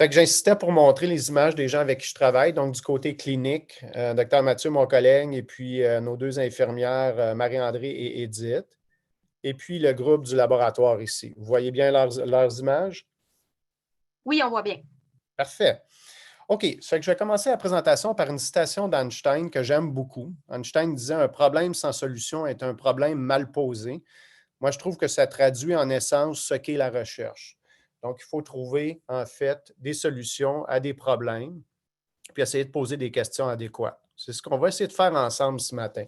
Fait que j'insistais pour montrer les images des gens avec qui je travaille. Donc, du côté clinique, Dr Mathieu, mon collègue, et puis nos deux infirmières, Marie-André et Edith. Et puis le groupe du laboratoire ici. Vous voyez bien leurs images? Oui, on voit bien. Parfait. OK, ça fait que je vais commencer la présentation par une citation d'Einstein que j'aime beaucoup. Einstein disait: un problème sans solution est un problème mal posé. Moi, je trouve que ça traduit en essence ce qu'est la recherche. Donc, il faut trouver, en fait, des solutions à des problèmes, puis essayer de poser des questions adéquates. C'est ce qu'on va essayer de faire ensemble ce matin.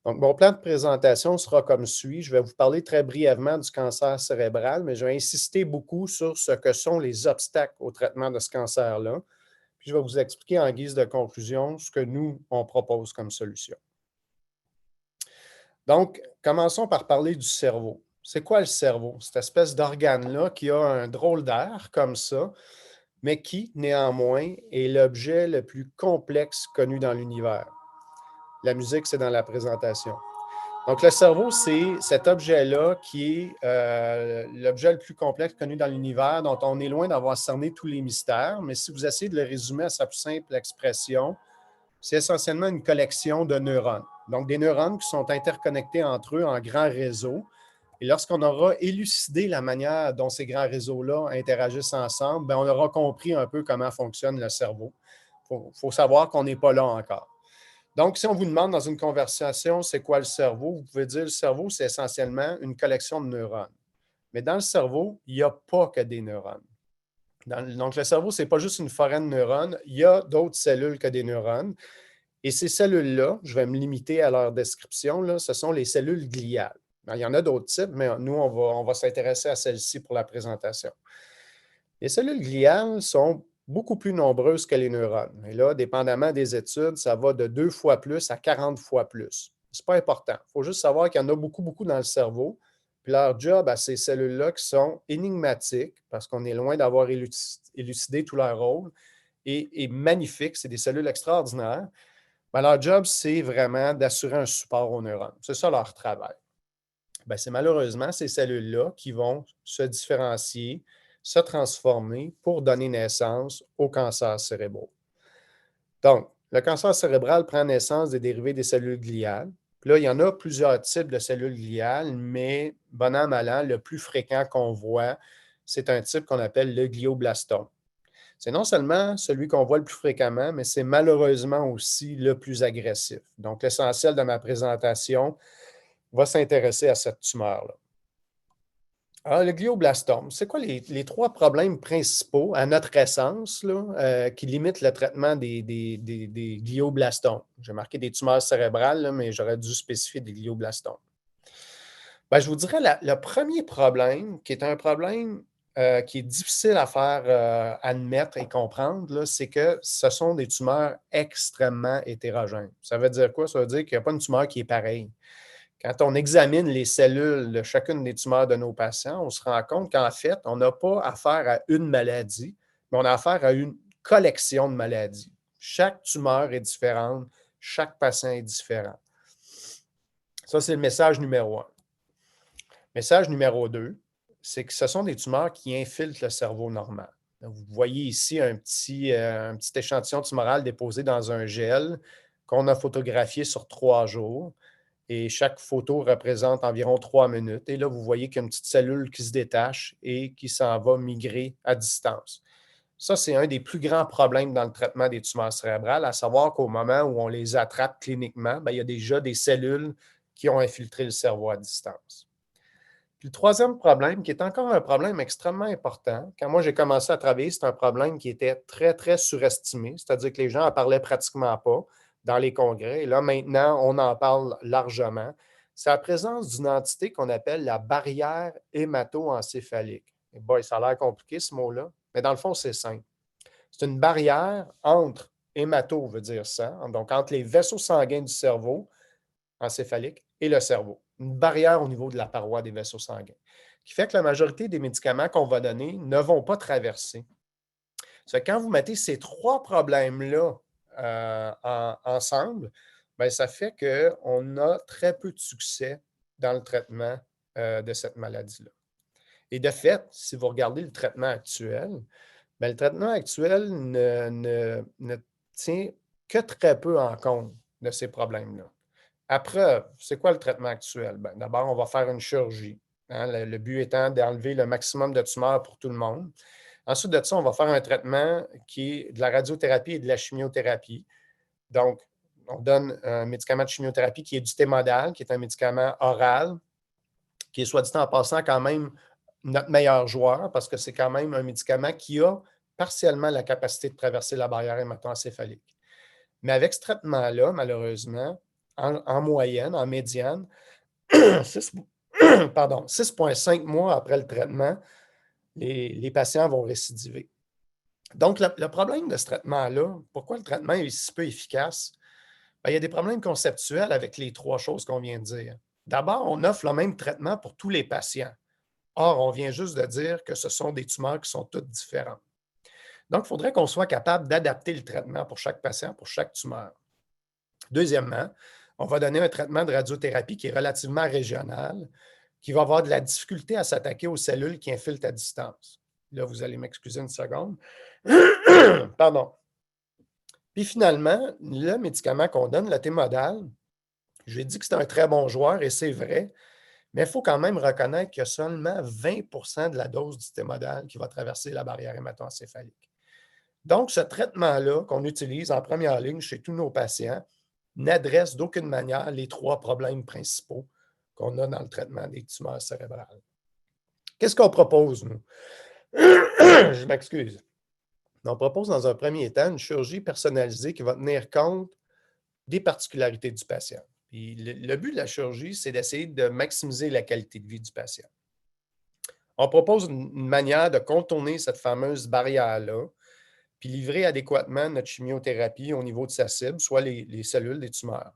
Donc, mon plan de présentation sera comme suit. Je vais vous parler très brièvement du cancer cérébral, mais je vais insister beaucoup sur ce que sont les obstacles au traitement de ce cancer-là. Puis, je vais vous expliquer en guise de conclusion ce que nous, on propose comme solution. Donc, commençons par parler du cerveau. C'est quoi le cerveau? Cette espèce d'organe-là qui a un drôle d'air comme ça, mais qui, néanmoins, est l'objet le plus complexe connu dans l'univers. La musique, c'est dans la présentation. Donc, le cerveau, c'est cet objet-là qui est l'objet le plus complexe connu dans l'univers, dont on est loin d'avoir cerné tous les mystères. Mais si vous essayez de le résumer à sa plus simple expression, c'est essentiellement une collection de neurones. Donc, des neurones qui sont interconnectés entre eux en grands réseaux. Et lorsqu'on aura élucidé la manière dont ces grands réseaux-là interagissent ensemble, bien, on aura compris un peu comment fonctionne le cerveau. Il faut savoir qu'on n'est pas là encore. Donc, si on vous demande dans une conversation, c'est quoi le cerveau, vous pouvez dire le cerveau, c'est essentiellement une collection de neurones. Mais dans le cerveau, il n'y a pas que des neurones. Donc, le cerveau, ce n'est pas juste une forêt de neurones, il y a d'autres cellules que des neurones. Et ces cellules-là, je vais me limiter à leur description, là, ce sont les cellules gliales. Alors, il y en a d'autres types, mais nous, on va s'intéresser à celle-ci pour la présentation. Les cellules gliales sont beaucoup plus nombreuses que les neurones. Et là, dépendamment des études, ça va de 2 fois plus à 40 fois plus. Ce n'est pas important. Il faut juste savoir qu'il y en a beaucoup, beaucoup dans le cerveau. Puis leur job à ces cellules-là qui sont énigmatiques, parce qu'on est loin d'avoir élucidé tout leur rôle, et magnifiques, c'est des cellules extraordinaires. Bien, leur job, c'est vraiment d'assurer un support aux neurones. C'est ça leur travail. Bien, c'est malheureusement ces cellules-là qui vont se différencier, se transformer pour donner naissance aux cancers cérébraux. Donc, le cancer cérébral prend naissance des dérivés des cellules gliales. Puis là, il y en a plusieurs types de cellules gliales, mais bon an, mal an, le plus fréquent qu'on voit, c'est un type qu'on appelle le glioblastome. C'est non seulement celui qu'on voit le plus fréquemment, mais c'est malheureusement aussi le plus agressif. Donc, l'essentiel de ma présentation va s'intéresser à cette tumeur-là. Alors, le glioblastome, c'est quoi les trois problèmes principaux, à notre essence, là, qui limitent le traitement des glioblastomes? J'ai marqué des tumeurs cérébrales, là, mais j'aurais dû spécifier des glioblastomes. Ben, je vous dirais le premier problème, qui est un problème qui est difficile à faire admettre et comprendre, c'est que ce sont des tumeurs extrêmement hétérogènes. Ça veut dire quoi? Ça veut dire qu'il n'y a pas une tumeur qui est pareille. Quand on examine les cellules de chacune des tumeurs de nos patients, on se rend compte qu'en fait, on n'a pas affaire à une maladie, mais on a affaire à une collection de maladies. Chaque tumeur est différente, chaque patient est différent. Ça, c'est le message numéro un. Message numéro 2, c'est que ce sont des tumeurs qui infiltrent le cerveau normal. Vous voyez ici un petit échantillon tumoral déposé dans un gel qu'on a photographié sur 3 jours. Et chaque photo représente environ 3 minutes. Et là, vous voyez qu'il y a une petite cellule qui se détache et qui s'en va migrer à distance. Ça, c'est un des plus grands problèmes dans le traitement des tumeurs cérébrales, à savoir qu'au moment où on les attrape cliniquement, bien, il y a déjà des cellules qui ont infiltré le cerveau à distance. Puis le troisième problème, qui est encore un problème extrêmement important, quand moi j'ai commencé à travailler, c'est un problème qui était très, très surestimé, c'est-à-dire que les gens n'en parlaient pratiquement pas dans les congrès. Et là, maintenant, on en parle largement. C'est la présence d'une entité qu'on appelle la barrière hémato-encéphalique. Et boy, ça a l'air compliqué ce mot-là, mais dans le fond, c'est simple. C'est une barrière entre hémato, veut dire sang, donc entre les vaisseaux sanguins du cerveau encéphalique et le cerveau. Une barrière au niveau de la paroi des vaisseaux sanguins, qui fait que la majorité des médicaments qu'on va donner ne vont pas traverser. Ça fait que quand vous mettez ces trois problèmes-là ensemble, bien, ça fait qu'on a très peu de succès dans le traitement de cette maladie-là. Et de fait, si vous regardez le traitement actuel, Mais le traitement actuel ne tient que très peu en compte de ces problèmes-là. À preuve, c'est quoi le traitement actuel? Ben, d'abord, on va faire une chirurgie, hein, le but étant d'enlever le maximum de tumeurs pour tout le monde. Ensuite de ça, on va faire un traitement qui est de la radiothérapie et de la chimiothérapie. Donc, on donne un médicament de chimiothérapie qui est du Temodal, qui est un médicament oral, qui est, soit dit en passant, quand même notre meilleur joueur parce que c'est quand même un médicament qui a partiellement la capacité de traverser la barrière hémato-encéphalique. Mais avec ce traitement-là, malheureusement, en moyenne, en médiane, 6,5 mois après le traitement, les patients vont récidiver. Donc, le problème de ce traitement-là, pourquoi le traitement est si peu efficace? Bien, il y a des problèmes conceptuels avec les trois choses qu'on vient de dire. D'abord, on offre le même traitement pour tous les patients. Or, on vient juste de dire que ce sont des tumeurs qui sont toutes différentes. Donc, il faudrait qu'on soit capable d'adapter le traitement pour chaque patient, pour chaque tumeur. Deuxièmement, on va donner un traitement de radiothérapie qui est relativement régional, qui va avoir de la difficulté à s'attaquer aux cellules qui infiltrent à distance. Là, vous allez m'excuser une seconde. Pardon. Puis finalement, le médicament qu'on donne, le Temodal, j'ai dit que c'est un très bon joueur et c'est vrai, mais il faut quand même reconnaître qu'il y a seulement 20 de la dose du Temodal qui va traverser la barrière hémato-encéphalique. Donc, ce traitement-là qu'on utilise en première ligne chez tous nos patients n'adresse d'aucune manière les trois problèmes principaux qu'on a dans le traitement des tumeurs cérébrales. Qu'est-ce qu'on propose, nous? Je m'excuse. On propose dans un premier temps une chirurgie personnalisée qui va tenir compte des particularités du patient. Puis le but de la chirurgie, c'est d'essayer de maximiser la qualité de vie du patient. On propose une manière de contourner cette fameuse barrière-là, puis livrer adéquatement notre chimiothérapie au niveau de sa cible, soit les cellules des tumeurs.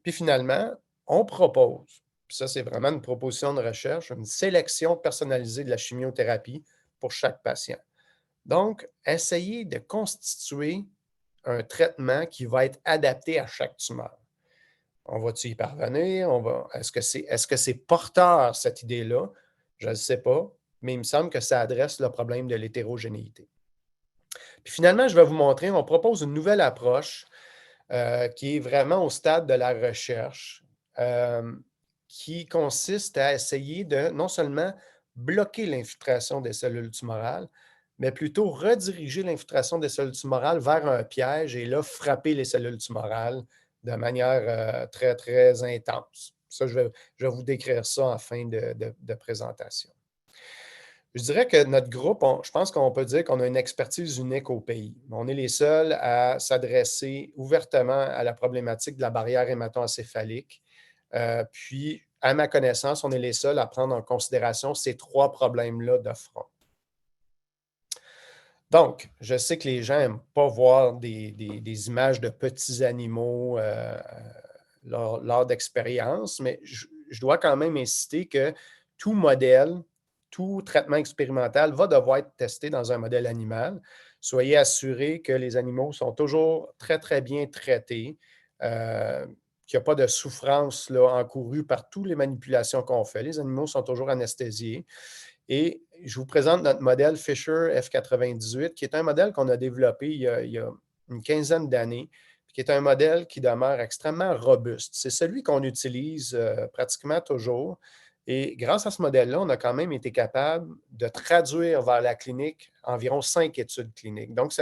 Puis finalement, on propose, puis ça c'est vraiment une proposition de recherche, une sélection personnalisée de la chimiothérapie pour chaque patient. Donc, essayer de constituer un traitement qui va être adapté à chaque tumeur. On va-tu y parvenir? Est-ce que c'est porteur, cette idée-là? Je ne sais pas, mais il me semble que ça adresse le problème de l'hétérogénéité. Puis finalement, je vais vous montrer, on propose une nouvelle approche qui est vraiment au stade de la recherche, euh, qui consiste à essayer de non seulement bloquer l'infiltration des cellules tumorales, mais plutôt rediriger l'infiltration des cellules tumorales vers un piège et là, frapper les cellules tumorales de manière très, très intense. Ça, je vais vous décrire ça en fin de présentation. Je dirais que notre groupe, je pense qu'on peut dire qu'on a une expertise unique au pays. On est les seuls à s'adresser ouvertement à la problématique de la barrière hémato-encéphalique. Puis, à ma connaissance, on est les seuls à prendre en considération ces trois problèmes-là de front. Donc, je sais que les gens n'aiment pas voir des images de petits animaux lors d'expériences, mais je dois quand même insister que tout modèle, tout traitement expérimental va devoir être testé dans un modèle animal. Soyez assurés que les animaux sont toujours très, très bien traités, qu'il n'y a pas de souffrance là, encourue par toutes les manipulations qu'on fait. Les animaux sont toujours anesthésiés. Et je vous présente notre modèle Fisher F98, qui est un modèle qu'on a développé il y a une quinzaine d'années, qui est un modèle qui demeure extrêmement robuste. C'est celui qu'on utilise pratiquement toujours. Et grâce à ce modèle-là, on a quand même été capable de traduire vers la clinique environ 5 études cliniques. Donc,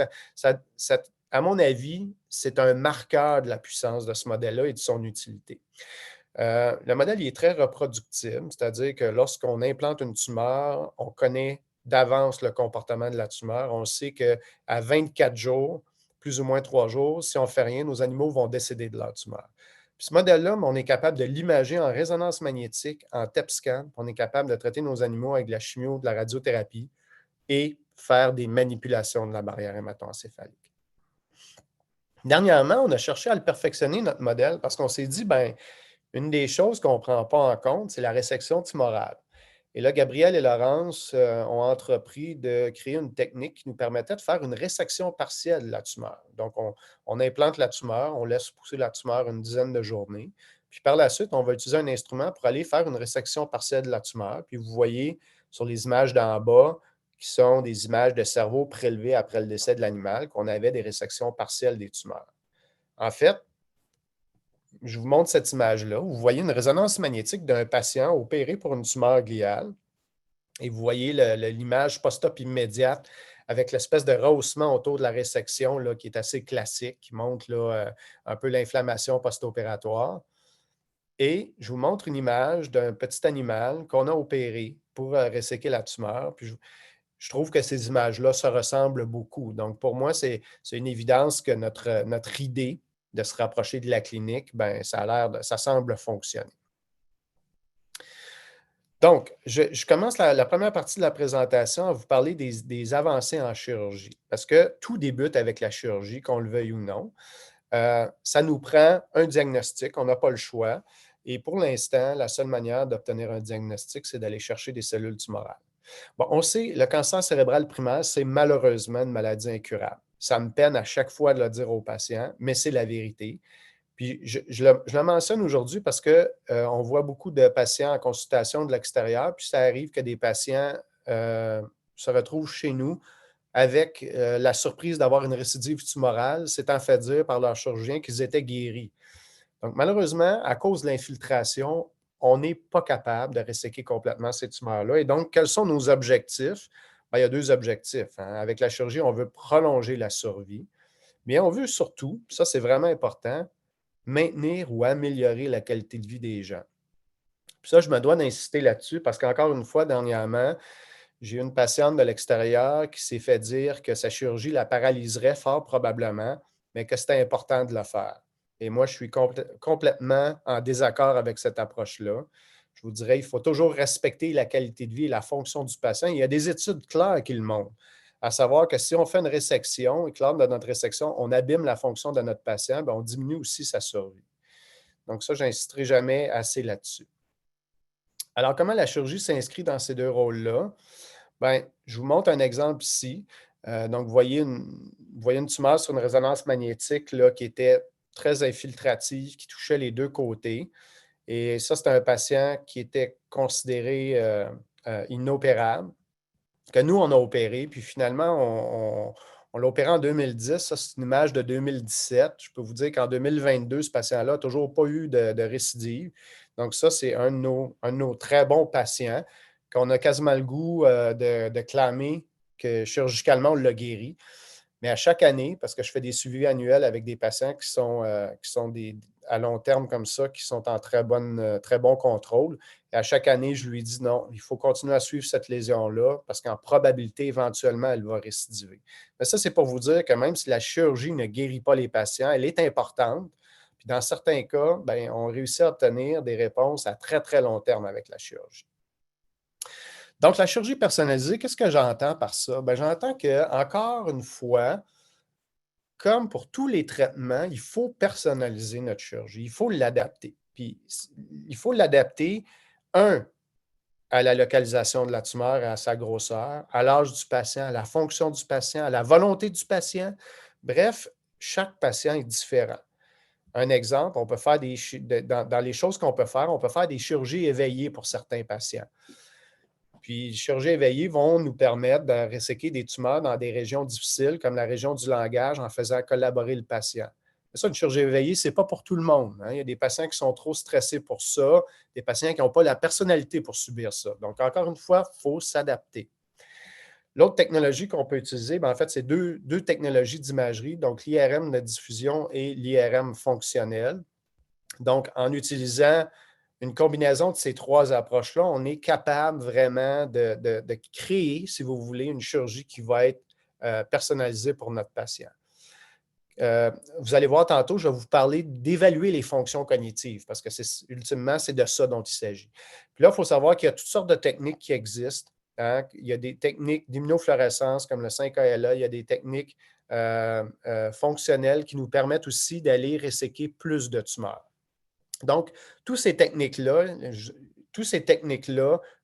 à mon avis, c'est un marqueur de la puissance de ce modèle-là et de son utilité. Le modèle il est très reproductible, c'est-à-dire que lorsqu'on implante une tumeur, on connaît d'avance le comportement de la tumeur. On sait qu'à 24 jours, plus ou moins 3 jours, si on ne fait rien, nos animaux vont décéder de leur tumeur. Puis ce modèle-là, on est capable de l'imager en résonance magnétique, en TEP scan. On est capable de traiter nos animaux avec de la chimio, de la radiothérapie et faire des manipulations de la barrière hémato-encéphalique. Dernièrement, on a cherché à le perfectionner, notre modèle, parce qu'on s'est dit, ben, une des choses qu'on ne prend pas en compte, c'est la résection tumorale. Et là, Gabriel et Laurence ont entrepris de créer une technique qui nous permettait de faire une résection partielle de la tumeur. Donc, on implante la tumeur, on laisse pousser la tumeur une dizaine de journées. Puis par la suite, on va utiliser un instrument pour aller faire une résection partielle de la tumeur. Puis vous voyez sur les images d'en bas qui sont des images de cerveau prélevées après le décès de l'animal, qu'on avait des résections partielles des tumeurs. En fait, je vous montre cette image-là. Vous voyez une résonance magnétique d'un patient opéré pour une tumeur gliale. Et vous voyez l'image post-op immédiate avec l'espèce de rehaussement autour de la résection là, qui est assez classique, qui montre là, un peu l'inflammation post-opératoire. Et je vous montre une image d'un petit animal qu'on a opéré pour réséquer la tumeur. Puis je trouve que ces images-là se ressemblent beaucoup. Donc, pour moi, c'est une évidence que notre idée de se rapprocher de la clinique, ben, ça semble fonctionner. Donc, je commence la première partie de la présentation à vous parler des avancées en chirurgie, parce que tout débute avec la chirurgie, qu'on le veuille ou non. Ça nous prend un diagnostic, on n'a pas le choix. Et pour l'instant, la seule manière d'obtenir un diagnostic, c'est d'aller chercher des cellules tumorales. Bon, on sait, le cancer cérébral primaire, c'est malheureusement une maladie incurable. Ça me peine à chaque fois de le dire aux patients, mais c'est la vérité. Puis je le mentionne aujourd'hui parce qu'on voit beaucoup de patients en consultation de l'extérieur, puis ça arrive que des patients se retrouvent chez nous avec la surprise d'avoir une récidive tumorale, s'étant fait dire par leur chirurgien qu'ils étaient guéris. Donc, malheureusement, à cause de l'infiltration, on n'est pas capable de resséquer complètement ces tumeurs-là. Et donc, quels sont nos objectifs? Bien, il y a deux objectifs, hein. Avec la chirurgie, on veut prolonger la survie, mais on veut surtout, ça c'est vraiment important, maintenir ou améliorer la qualité de vie des gens. Puis ça, je me dois d'insister là-dessus parce qu'encore une fois, dernièrement, j'ai une patiente de l'extérieur qui s'est fait dire que sa chirurgie la paralyserait fort probablement, mais que c'était important de le faire. Et moi, je suis complètement en désaccord avec cette approche-là. Je vous dirais, il faut toujours respecter la qualité de vie et la fonction du patient. Il y a des études claires qui le montrent, à savoir que si on fait une résection et que lors de notre résection, on abîme la fonction de notre patient, bien, on diminue aussi sa survie. Donc ça, je n'insisterai jamais assez là-dessus. Alors, comment la chirurgie s'inscrit dans ces deux rôles-là? Bien, je vous montre un exemple ici. Donc, vous voyez une tumeur sur une résonance magnétique là, qui était très infiltrative, qui touchait les deux côtés. Et ça, c'était un patient qui était considéré inopérable, que nous, on a opéré. Puis finalement, on l'a opéré en 2010. Ça, c'est une image de 2017. Je peux vous dire qu'en 2022, ce patient-là n'a toujours pas eu de récidive. Donc, ça, c'est un de nos très bons patients qu'on a quasiment le goût de clamer que chirurgicalement, on l'a guéri. Mais à chaque année, parce que je fais des suivis annuels avec des patients qui sont à long terme comme ça, qui sont en très bon contrôle. Et à chaque année, je lui dis non, il faut continuer à suivre cette lésion-là parce qu'en probabilité, éventuellement, elle va récidiver. Mais ça, c'est pour vous dire que même si la chirurgie ne guérit pas les patients, elle est importante. Puis dans certains cas, bien, on réussit à obtenir des réponses à très, très long terme avec la chirurgie. Donc, la chirurgie personnalisée, qu'est-ce que j'entends par ça? Bien, j'entends que, encore une fois, comme pour tous les traitements, il faut personnaliser notre chirurgie, il faut l'adapter. Puis, il faut l'adapter, un, à la localisation de la tumeur et à sa grosseur, à l'âge du patient, à la fonction du patient, à la volonté du patient. Bref, chaque patient est différent. Un exemple, on peut faire dans les choses qu'on peut faire, on peut faire des chirurgies éveillées pour certains patients. Puis, les chirurgies éveillées vont nous permettre de resséquer des tumeurs dans des régions difficiles, comme la région du langage, en faisant collaborer le patient. Mais ça, une chirurgie éveillée, ce n'est pas pour tout le monde, hein. Il y a des patients qui sont trop stressés pour ça, des patients qui n'ont pas la personnalité pour subir ça. Donc, encore une fois, il faut s'adapter. L'autre technologie qu'on peut utiliser, bien, en fait, c'est deux technologies d'imagerie, donc l'IRM de diffusion et l'IRM fonctionnel. Donc, en utilisant une combinaison de ces trois approches-là, on est capable vraiment de créer, si vous voulez, une chirurgie qui va être personnalisée pour notre patient. Vous allez voir tantôt, je vais vous parler d'évaluer les fonctions cognitives parce que ultimement, c'est de ça dont il s'agit. Puis là, il faut savoir qu'il y a toutes sortes de techniques qui existent, hein. Il y a des techniques d'immunofluorescence comme le 5-ALA, il y a des techniques fonctionnelles qui nous permettent aussi d'aller resséquer plus de tumeurs. Donc, toutes ces techniques-là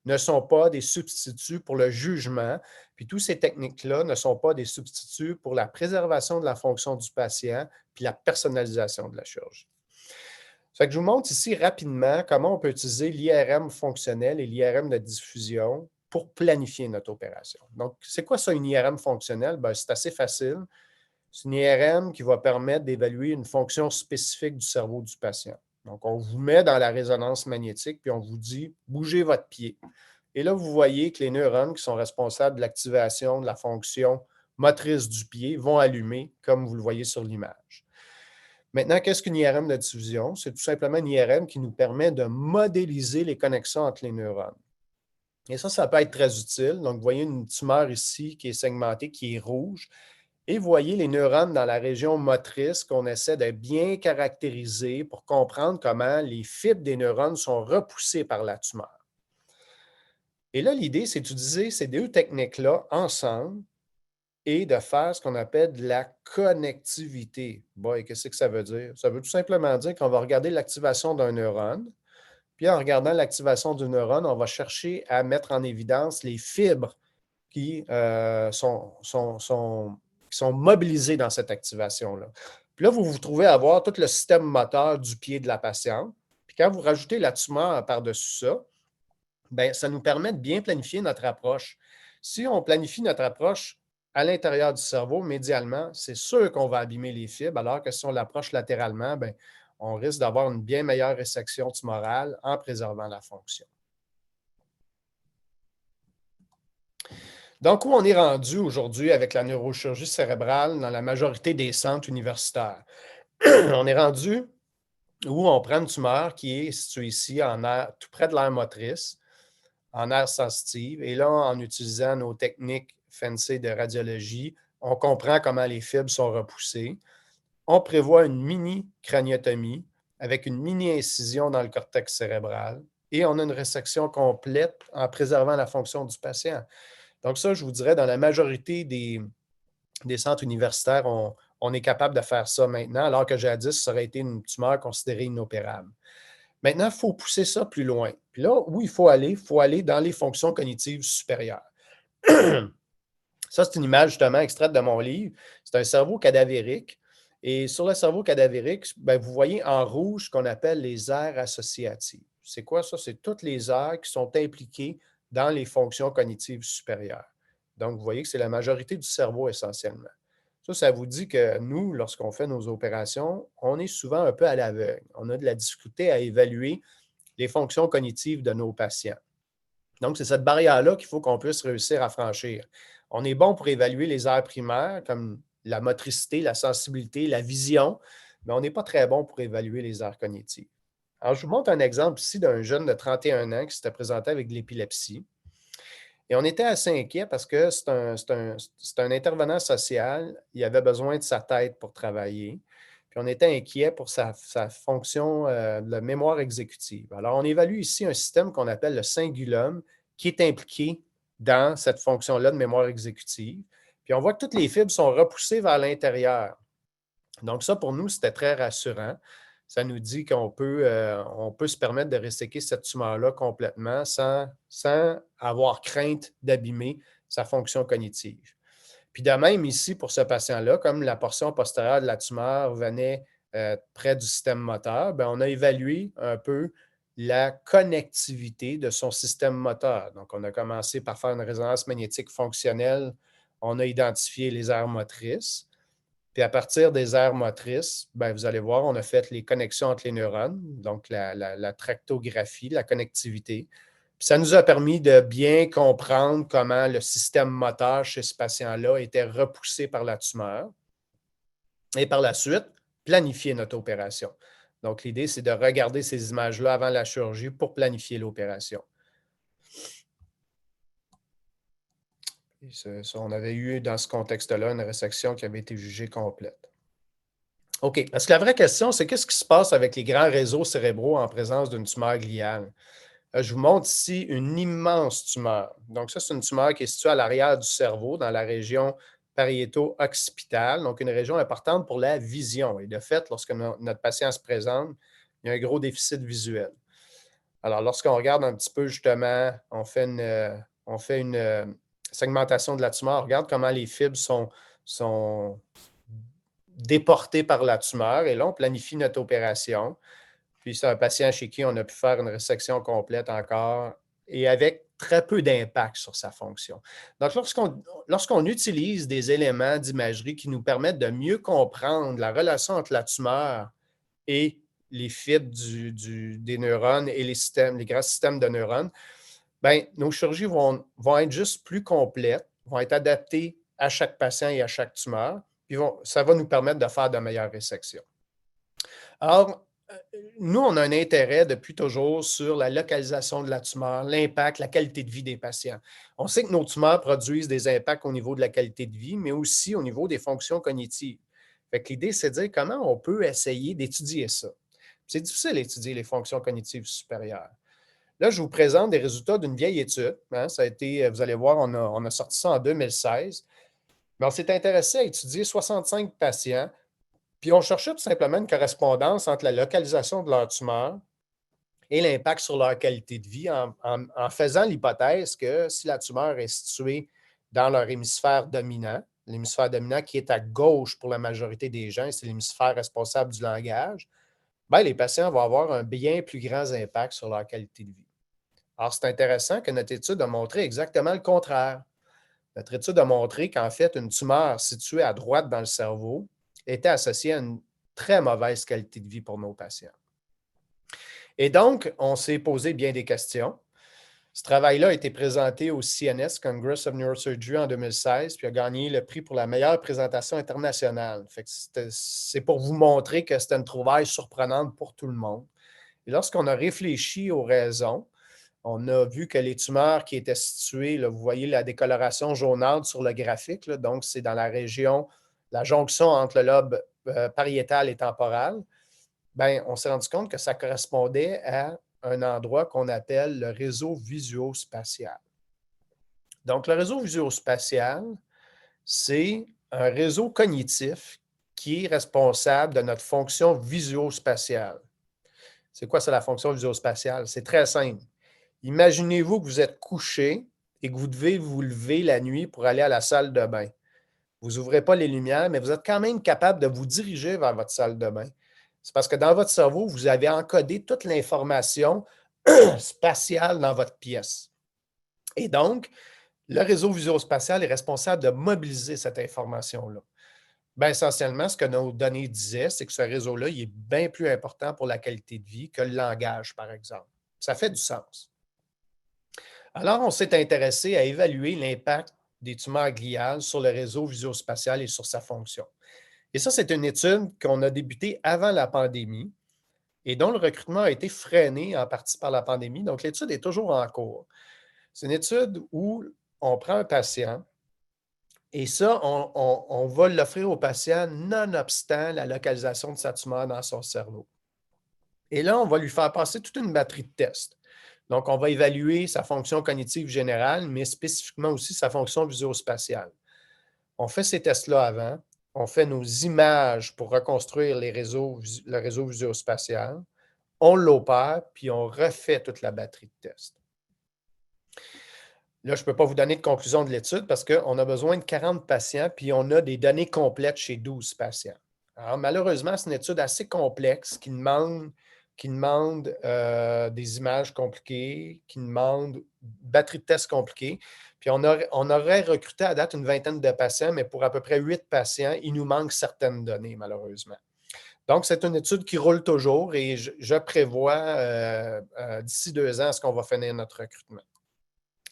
ne sont pas des substituts pour le jugement, puis toutes ces techniques-là ne sont pas des substituts pour la préservation de la fonction du patient, puis la personnalisation de la chirurgie. Ça fait que je vous montre ici rapidement comment on peut utiliser l'IRM fonctionnel et l'IRM de diffusion pour planifier notre opération. Donc, c'est quoi ça, une IRM fonctionnelle? Ben, c'est assez facile. C'est une IRM qui va permettre d'évaluer une fonction spécifique du cerveau du patient. Donc, on vous met dans la résonance magnétique, puis on vous dit « bougez votre pied ». Et là, vous voyez que les neurones qui sont responsables de l'activation de la fonction motrice du pied vont allumer, comme vous le voyez sur l'image. Maintenant, qu'est-ce qu'une IRM de diffusion? C'est tout simplement une IRM qui nous permet de modéliser les connexions entre les neurones. Et ça peut être très utile. Donc, vous voyez une tumeur ici qui est segmentée, qui est rouge. Et vous voyez les neurones dans la région motrice qu'on essaie de bien caractériser pour comprendre comment les fibres des neurones sont repoussées par la tumeur. Et là, l'idée, c'est d'utiliser ces deux techniques-là ensemble et de faire ce qu'on appelle de la connectivité. Bon, et qu'est-ce que ça veut dire? Ça veut tout simplement dire qu'on va regarder l'activation d'un neurone, puis en regardant l'activation du neurone, on va chercher à mettre en évidence les fibres qui sont mobilisées dans cette activation-là. Puis là, vous vous trouvez à avoir tout le système moteur du pied de la patiente. Puis quand vous rajoutez la tumeur par-dessus ça, bien, ça nous permet de bien planifier notre approche. Si on planifie notre approche à l'intérieur du cerveau, médialement, c'est sûr qu'on va abîmer les fibres, alors que si on l'approche latéralement, bien, on risque d'avoir une bien meilleure résection tumorale en préservant la fonction. Donc, où on est rendu aujourd'hui avec la neurochirurgie cérébrale dans la majorité des centres universitaires? On est rendu où on prend une tumeur qui est située ici, tout près de l'aire motrice, en aire sensitive. Et là, en utilisant nos techniques fancy de radiologie, on comprend comment les fibres sont repoussées. On prévoit une mini-craniotomie avec une mini-incision dans le cortex cérébral et on a une résection complète en préservant la fonction du patient. Donc ça, je vous dirais, dans la majorité des centres universitaires, on est capable de faire ça maintenant, alors que jadis, ça aurait été une tumeur considérée inopérable. Maintenant, il faut pousser ça plus loin. Puis là, où il faut aller dans les fonctions cognitives supérieures. Ça, c'est une image justement extraite de mon livre. C'est un cerveau cadavérique. Et sur le cerveau cadavérique, bien, vous voyez en rouge ce qu'on appelle les aires associatives. C'est quoi ça? C'est toutes les aires qui sont impliquées dans les fonctions cognitives supérieures. Donc, vous voyez que c'est la majorité du cerveau essentiellement. Ça vous dit que nous, lorsqu'on fait nos opérations, on est souvent un peu à l'aveugle. On a de la difficulté à évaluer les fonctions cognitives de nos patients. Donc, c'est cette barrière-là qu'il faut qu'on puisse réussir à franchir. On est bon pour évaluer les aires primaires comme la motricité, la sensibilité, la vision, mais on n'est pas très bon pour évaluer les aires cognitives. Alors, je vous montre un exemple ici d'un jeune de 31 ans qui s'était présenté avec de l'épilepsie. Et on était assez inquiets parce que c'est un intervenant social. Il avait besoin de sa tête pour travailler. Puis on était inquiets pour sa fonction de mémoire exécutive. Alors, on évalue ici un système qu'on appelle le cingulum qui est impliqué dans cette fonction-là de mémoire exécutive. Puis on voit que toutes les fibres sont repoussées vers l'intérieur. Donc, ça, pour nous, c'était très rassurant. Ça nous dit qu'on peut se permettre de reséquer cette tumeur-là complètement sans avoir crainte d'abîmer sa fonction cognitive. Puis de même ici, pour ce patient-là, comme la portion postérieure de la tumeur venait près du système moteur, bien, on a évalué un peu la connectivité de son système moteur. Donc, on a commencé par faire une résonance magnétique fonctionnelle. On a identifié les aires motrices. Puis à partir des aires motrices, bien, vous allez voir, on a fait les connexions entre les neurones, donc la tractographie, la connectivité. Puis ça nous a permis de bien comprendre comment le système moteur chez ce patient-là était repoussé par la tumeur. Et par la suite, planifier notre opération. Donc, l'idée, c'est de regarder ces images-là avant la chirurgie pour planifier l'opération. On avait eu dans ce contexte-là une résection qui avait été jugée complète. OK. Parce que la vraie question, c'est qu'est-ce qui se passe avec les grands réseaux cérébraux en présence d'une tumeur gliale? Je vous montre ici une immense tumeur. Donc, ça, c'est une tumeur qui est située à l'arrière du cerveau, dans la région pariéto-occipitale, donc une région importante pour la vision. Et de fait, lorsque notre patient se présente, il y a un gros déficit visuel. Alors, lorsqu'on regarde un petit peu, justement, on fait une segmentation de la tumeur, on regarde comment les fibres sont déportées par la tumeur. Et là, on planifie notre opération. Puis, c'est un patient chez qui on a pu faire une résection complète encore et avec très peu d'impact sur sa fonction. Donc, lorsqu'on utilise des éléments d'imagerie qui nous permettent de mieux comprendre la relation entre la tumeur et les fibres des neurones et les grands systèmes de neurones, bien, nos chirurgies vont être juste plus complètes, vont être adaptées à chaque patient et à chaque tumeur, puis ça va nous permettre de faire de meilleures résections. Alors, nous, on a un intérêt depuis toujours sur la localisation de la tumeur, l'impact, la qualité de vie des patients. On sait que nos tumeurs produisent des impacts au niveau de la qualité de vie, mais aussi au niveau des fonctions cognitives. Fait que l'idée, c'est de dire comment on peut essayer d'étudier ça. C'est difficile d'étudier les fonctions cognitives supérieures. Là, je vous présente des résultats d'une vieille étude. Hein, ça a été, vous allez voir, on a sorti ça en 2016. Mais on s'est intéressé à étudier 65 patients, puis on cherchait tout simplement une correspondance entre la localisation de leur tumeur et l'impact sur leur qualité de vie en faisant l'hypothèse que si la tumeur est située dans leur hémisphère dominant, l'hémisphère dominant qui est à gauche pour la majorité des gens, c'est l'hémisphère responsable du langage, bien, les patients vont avoir un bien plus grand impact sur leur qualité de vie. Alors, c'est intéressant que notre étude a montré exactement le contraire. Notre étude a montré qu'en fait, une tumeur située à droite dans le cerveau était associée à une très mauvaise qualité de vie pour nos patients. Et donc, on s'est posé bien des questions. Ce travail-là a été présenté au CNS, Congress of Neurosurgery, en 2016, puis a gagné le prix pour la meilleure présentation internationale. C'est pour vous montrer que c'était une trouvaille surprenante pour tout le monde. Et lorsqu'on a réfléchi aux raisons, on a vu que les tumeurs qui étaient situées, là, vous voyez la décoloration jaunâtre sur le graphique, là, donc c'est dans la région, la jonction entre le lobe pariétal et temporal. Bien, on s'est rendu compte que ça correspondait à un endroit qu'on appelle le réseau visuospatial. Donc, le réseau visuospatial, c'est un réseau cognitif qui est responsable de notre fonction visuospatiale. C'est quoi ça, la fonction visuospatiale? C'est très simple. Imaginez-vous que vous êtes couché et que vous devez vous lever la nuit pour aller à la salle de bain. Vous n'ouvrez pas les lumières, mais vous êtes quand même capable de vous diriger vers votre salle de bain. C'est parce que dans votre cerveau, vous avez encodé toute l'information spatiale dans votre pièce. Et donc, le réseau visuospatial est responsable de mobiliser cette information-là. Bien, essentiellement, ce que nos données disaient, c'est que ce réseau-là, il est bien plus important pour la qualité de vie que le langage, par exemple. Ça fait du sens. Alors, on s'est intéressé à évaluer l'impact des tumeurs gliales sur le réseau visuospatial et sur sa fonction. Et ça, c'est une étude qu'on a débutée avant la pandémie et dont le recrutement a été freiné en partie par la pandémie. Donc, l'étude est toujours en cours. C'est une étude où on prend un patient et ça, on va l'offrir au patient nonobstant la localisation de sa tumeur dans son cerveau. Et là, on va lui faire passer toute une batterie de tests. Donc, on va évaluer sa fonction cognitive générale, mais spécifiquement aussi sa fonction visuospatiale. On fait ces tests-là avant. On fait nos images pour reconstruire le réseau visuospatial. On l'opère, puis on refait toute la batterie de tests. Là, je ne peux pas vous donner de conclusion de l'étude parce qu'on a besoin de 40 patients, puis on a des données complètes chez 12 patients. Alors, malheureusement, c'est une étude assez complexe qui demande des images compliquées, qui demande une batterie de tests compliquée. Puis on aurait recruté à date une vingtaine de patients, mais pour à peu près 8 patients, il nous manque certaines données, malheureusement. Donc, c'est une étude qui roule toujours et je prévois d'ici 2 ans, est-ce qu'on va finir notre recrutement.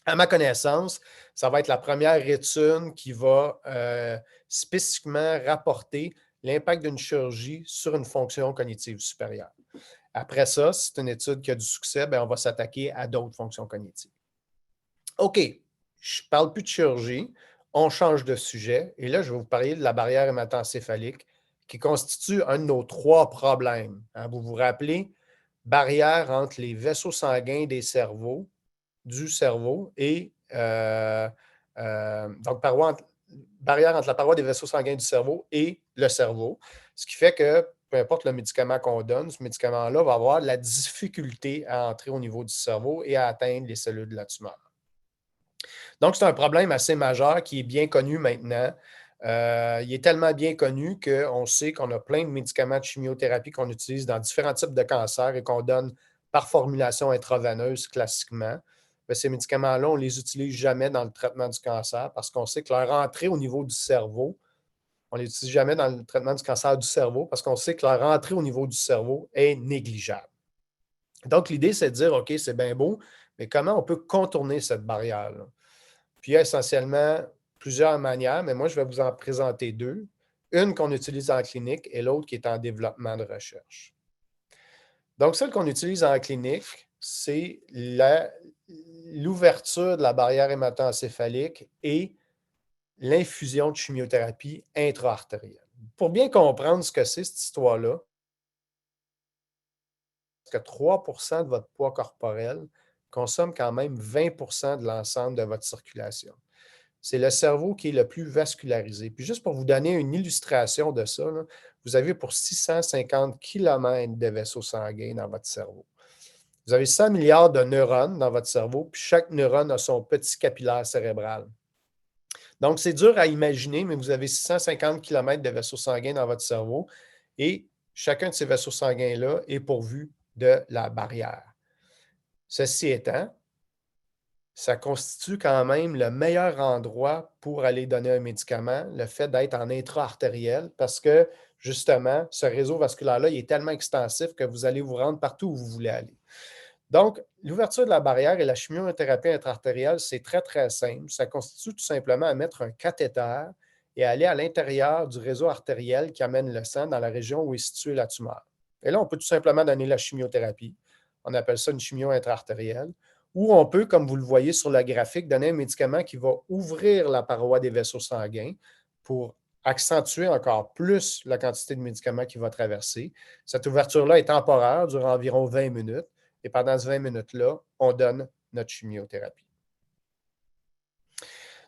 À ma connaissance, ça va être la première étude qui va spécifiquement rapporter l'impact d'une chirurgie sur une fonction cognitive supérieure. Après ça, si c'est une étude qui a du succès, bien, on va s'attaquer à d'autres fonctions cognitives. OK, je ne parle plus de chirurgie, on change de sujet et là, je vais vous parler de la barrière hémato-encéphalique qui constitue un de nos 3 problèmes. Hein, vous vous rappelez, barrière entre les vaisseaux sanguins du cerveau et donc barrière entre la paroi des vaisseaux sanguins du cerveau et le cerveau, ce qui fait que peu importe le médicament qu'on donne, ce médicament-là va avoir de la difficulté à entrer au niveau du cerveau et à atteindre les cellules de la tumeur. Donc, c'est un problème assez majeur qui est bien connu maintenant. Il est tellement bien connu qu'on sait qu'on a plein de médicaments de chimiothérapie qu'on utilise dans différents types de cancers et qu'on donne par formulation intraveineuse classiquement. bien, ces médicaments-là, on ne les utilise jamais dans le traitement du cancer parce qu'on sait que leur entrée au niveau du cerveau, on ne les utilise jamais dans le traitement du cancer du cerveau parce qu'on sait que leur entrée au niveau du cerveau est négligeable. Donc, l'idée, c'est de dire, OK, c'est bien beau, mais comment on peut contourner cette barrière-là? Puis, il y a essentiellement plusieurs manières, mais moi, je vais vous en présenter deux. Une qu'on utilise en clinique et l'autre qui est en développement de recherche. Donc, celle qu'on utilise en clinique, c'est l'ouverture de la barrière hémato-encéphalique et l'infusion de chimiothérapie intra-artérielle. Pour bien comprendre ce que c'est cette histoire-là, que 3 de votre poids corporel consomme quand même 20 de l'ensemble de votre circulation. C'est le cerveau qui est le plus vascularisé. Puis juste pour vous donner une illustration de ça, là, vous avez pour 650 km de vaisseaux sanguins dans votre cerveau. Vous avez 100 milliards de neurones dans votre cerveau, puis chaque neurone a son petit capillaire cérébral. Donc, c'est dur à imaginer, mais vous avez 650 km de vaisseaux sanguins dans votre cerveau et chacun de ces vaisseaux sanguins-là est pourvu de la barrière. Ceci étant, ça constitue quand même le meilleur endroit pour aller donner un médicament, le fait d'être en intra-artériel, parce que justement, ce réseau vasculaire-là, il est tellement extensif que vous allez vous rendre partout où vous voulez aller. Donc, l'ouverture de la barrière et la chimiothérapie intra-artérielle, c'est très, très simple. Ça constitue tout simplement à mettre un cathéter et aller à l'intérieur du réseau artériel qui amène le sang dans la région où est située la tumeur. Et là, on peut tout simplement donner la chimiothérapie. On appelle ça une chimio intra-artérielle. Ou on peut, comme vous le voyez sur le graphique, donner un médicament qui va ouvrir la paroi des vaisseaux sanguins pour accentuer encore plus la quantité de médicaments qui va traverser. Cette ouverture-là est temporaire, dure environ 20 minutes. Et pendant ces 20 minutes-là, on donne notre chimiothérapie.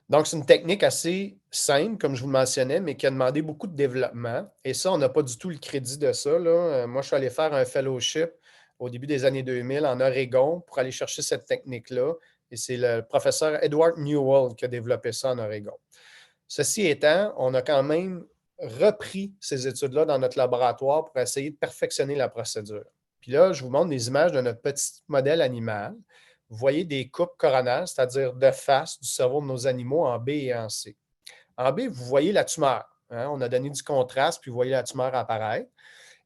Donc, c'est une technique assez simple, comme je vous le mentionnais, mais qui a demandé beaucoup de développement. Et ça, on n'a pas du tout le crédit de ça, là. Moi, je suis allé faire un fellowship au début des années 2000 en Oregon pour aller chercher cette technique-là. Et c'est le professeur Edward Newell qui a développé ça en Oregon. Ceci étant, on a quand même repris ces études-là dans notre laboratoire pour essayer de perfectionner la procédure. Puis là, je vous montre des images de notre petit modèle animal. Vous voyez des coupes coronales, c'est-à-dire de face du cerveau de nos animaux en B et en C. En B, vous voyez la tumeur. Hein? On a donné du contraste, puis vous voyez la tumeur apparaître.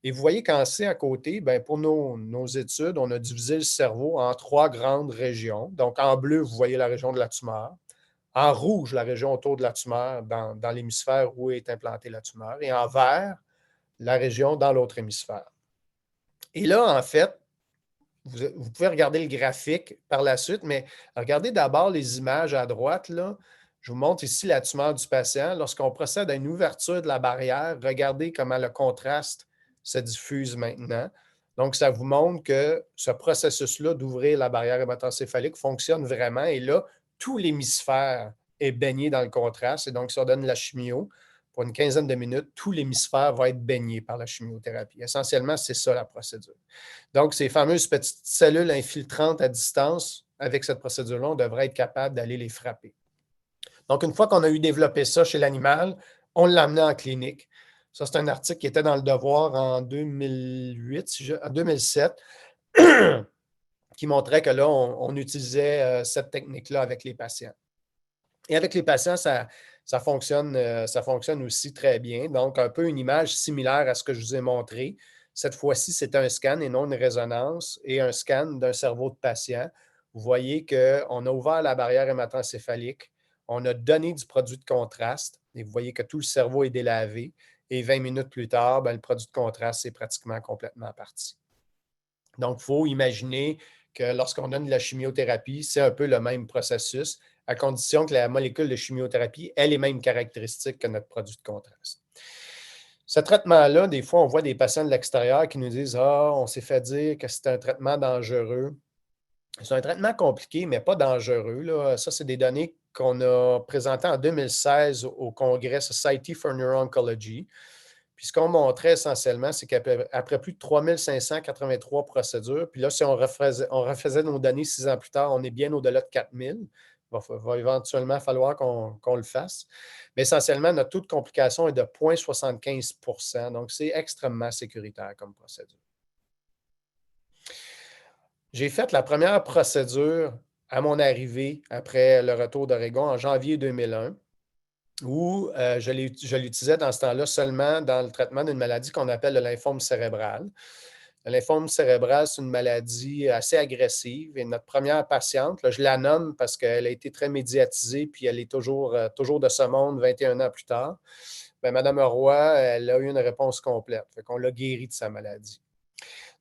Et vous voyez qu'en C, à côté, bien, pour nos études, on a divisé le cerveau en trois grandes régions. Donc, en bleu, vous voyez la région de la tumeur. En rouge, la région autour de la tumeur, dans l'hémisphère où est implantée la tumeur. Et en vert, la région dans l'autre hémisphère. Et là, en fait, vous pouvez regarder le graphique par la suite, mais regardez d'abord les images à droite. Là. Je vous montre ici la tumeur du patient. Lorsqu'on procède à une ouverture de la barrière, regardez comment le contraste se diffuse maintenant. Donc, ça vous montre que ce processus-là d'ouvrir la barrière hémato-encéphalique fonctionne vraiment. Et là, tout l'hémisphère est baigné dans le contraste. Et donc, ça donne la chimio. Pour une quinzaine de minutes, tout l'hémisphère va être baigné par la chimiothérapie. Essentiellement, c'est ça la procédure. Donc, ces fameuses petites cellules infiltrantes à distance, avec cette procédure-là, on devrait être capable d'aller les frapper. Donc, une fois qu'on a eu développé ça chez l'animal, on l'a amené en clinique. Ça, c'est un article qui était dans Le Devoir en 2008, en 2007, qui montrait que là, on utilisait cette technique-là avec les patients. Et avec les patients, ça fonctionne aussi très bien. Donc, un peu une image similaire à ce que je vous ai montré. Cette fois-ci, c'est un scan et non une résonance et un scan d'un cerveau de patient. Vous voyez qu'on a ouvert la barrière hémato-encéphalique, on a donné du produit de contraste et vous voyez que tout le cerveau est délavé. Et 20 minutes plus tard, le produit de contraste est pratiquement complètement parti. Donc, il faut imaginer que lorsqu'on donne de la chimiothérapie, c'est un peu le même processus, à condition que la molécule de chimiothérapie ait les mêmes caractéristiques que notre produit de contraste. Ce traitement-là, des fois, on voit des patients de l'extérieur qui nous disent « Ah, on s'est fait dire que c'est un traitement dangereux. » C'est un traitement compliqué, mais pas dangereux. Là. Ça, c'est des données qu'on a présentées en 2016 au congrès Society for Neuro-Oncology. Puis ce qu'on montrait essentiellement, c'est qu'après plus de 3583 procédures, puis là, si on refaisait nos données 6 ans plus tard, on est bien au-delà de 4000. Il va éventuellement falloir qu'on le fasse. Mais essentiellement, notre taux de complication est de 0,75 %. Donc, c'est extrêmement sécuritaire comme procédure. J'ai fait la première procédure à mon arrivée après le retour d'Oregon en janvier 2001, où je l'utilisais dans ce temps-là seulement dans le traitement d'une maladie qu'on appelle le lymphome cérébral. Le lymphome cérébral, c'est une maladie assez agressive. Et notre première patiente, là, je la nomme parce qu'elle a été très médiatisée, puis elle est toujours de ce monde 21 ans plus tard. Bien, Mme Roy, elle a eu une réponse complète. Fait qu'on l'a guérie de sa maladie.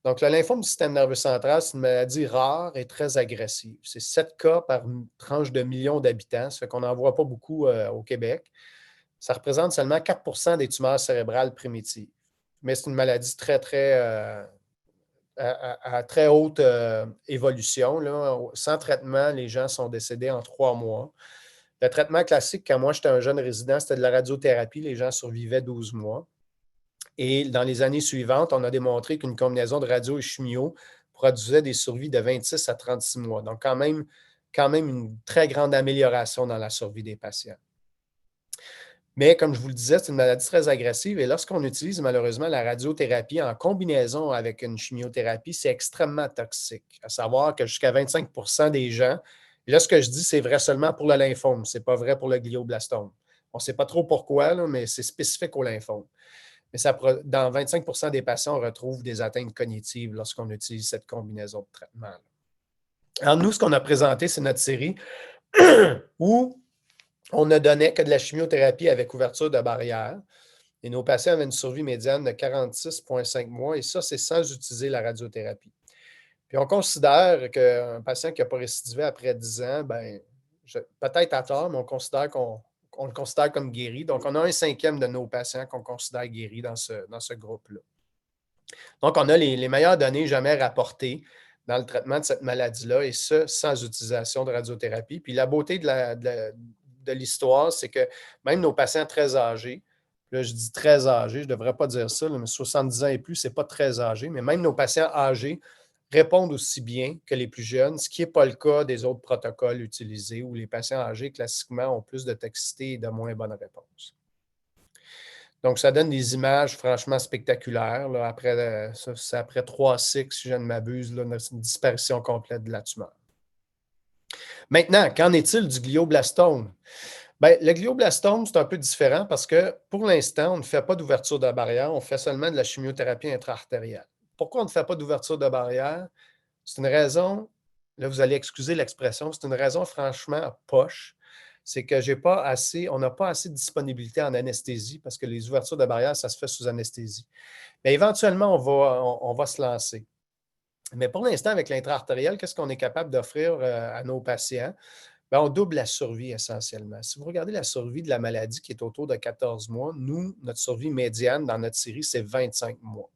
Donc, le lymphome du système nerveux central, c'est une maladie rare et très agressive. C'est 7 cas par tranche de millions d'habitants. Ça fait qu'on n'en voit pas beaucoup au Québec. Ça représente seulement 4 des tumeurs cérébrales primitives. Mais c'est une maladie à très haute évolution. Là. Sans traitement, les gens sont décédés en 3 mois. Le traitement classique, quand moi j'étais un jeune résident, c'était de la radiothérapie. Les gens survivaient 12 mois. Et dans les années suivantes, on a démontré qu'une combinaison de radio et chimio produisait des survies de 26 à 36 mois. Donc, quand même une très grande amélioration dans la survie des patients. Mais comme je vous le disais, c'est une maladie très agressive et lorsqu'on utilise malheureusement la radiothérapie en combinaison avec une chimiothérapie, c'est extrêmement toxique. À savoir que jusqu'à 25 des gens, et là ce que je dis, c'est vrai seulement pour le lymphome, ce n'est pas vrai pour le glioblastome. On ne sait pas trop pourquoi, là, mais c'est spécifique au lymphome. Mais dans 25 des patients, on retrouve des atteintes cognitives lorsqu'on utilise cette combinaison de traitements. Alors nous, ce qu'on a présenté, c'est notre série où on ne donnait que de la chimiothérapie avec ouverture de barrière. Et nos patients avaient une survie médiane de 46,5 mois, et ça, c'est sans utiliser la radiothérapie. Puis on considère qu'un patient qui n'a pas récidivé après 10 ans, ben, peut-être à tort, mais on le considère comme guéri. Donc, on a un cinquième de nos patients qu'on considère guéris dans ce groupe-là. Donc, on a les meilleures données jamais rapportées dans le traitement de cette maladie-là, et ça, sans utilisation de radiothérapie. Puis la beauté de l'histoire, c'est que même nos patients très âgés, là, je dis très âgés, je ne devrais pas dire ça, là, mais 70 ans et plus, ce n'est pas très âgé, mais même nos patients âgés répondent aussi bien que les plus jeunes, ce qui n'est pas le cas des autres protocoles utilisés où les patients âgés, classiquement, ont plus de toxicité et de moins bonnes réponses. Donc, ça donne des images franchement spectaculaires. Là, après 3 cycles, si je ne m'abuse, là, une disparition complète de la tumeur. Maintenant, qu'en est-il du glioblastome? Bien, le glioblastome, c'est un peu différent parce que pour l'instant, on ne fait pas d'ouverture de barrière, on fait seulement de la chimiothérapie intra-artérielle. Pourquoi on ne fait pas d'ouverture de barrière? C'est une raison, là, vous allez excuser l'expression, c'est une raison franchement poche. C'est que on n'a pas assez de disponibilité en anesthésie parce que les ouvertures de barrière, ça se fait sous anesthésie. Mais éventuellement, on va se lancer. Mais pour l'instant, avec l'intra-artériel, qu'est-ce qu'on est capable d'offrir à nos patients? Bien, on double la survie essentiellement. Si vous regardez la survie de la maladie qui est autour de 14 mois, nous, notre survie médiane dans notre série, c'est 25 mois.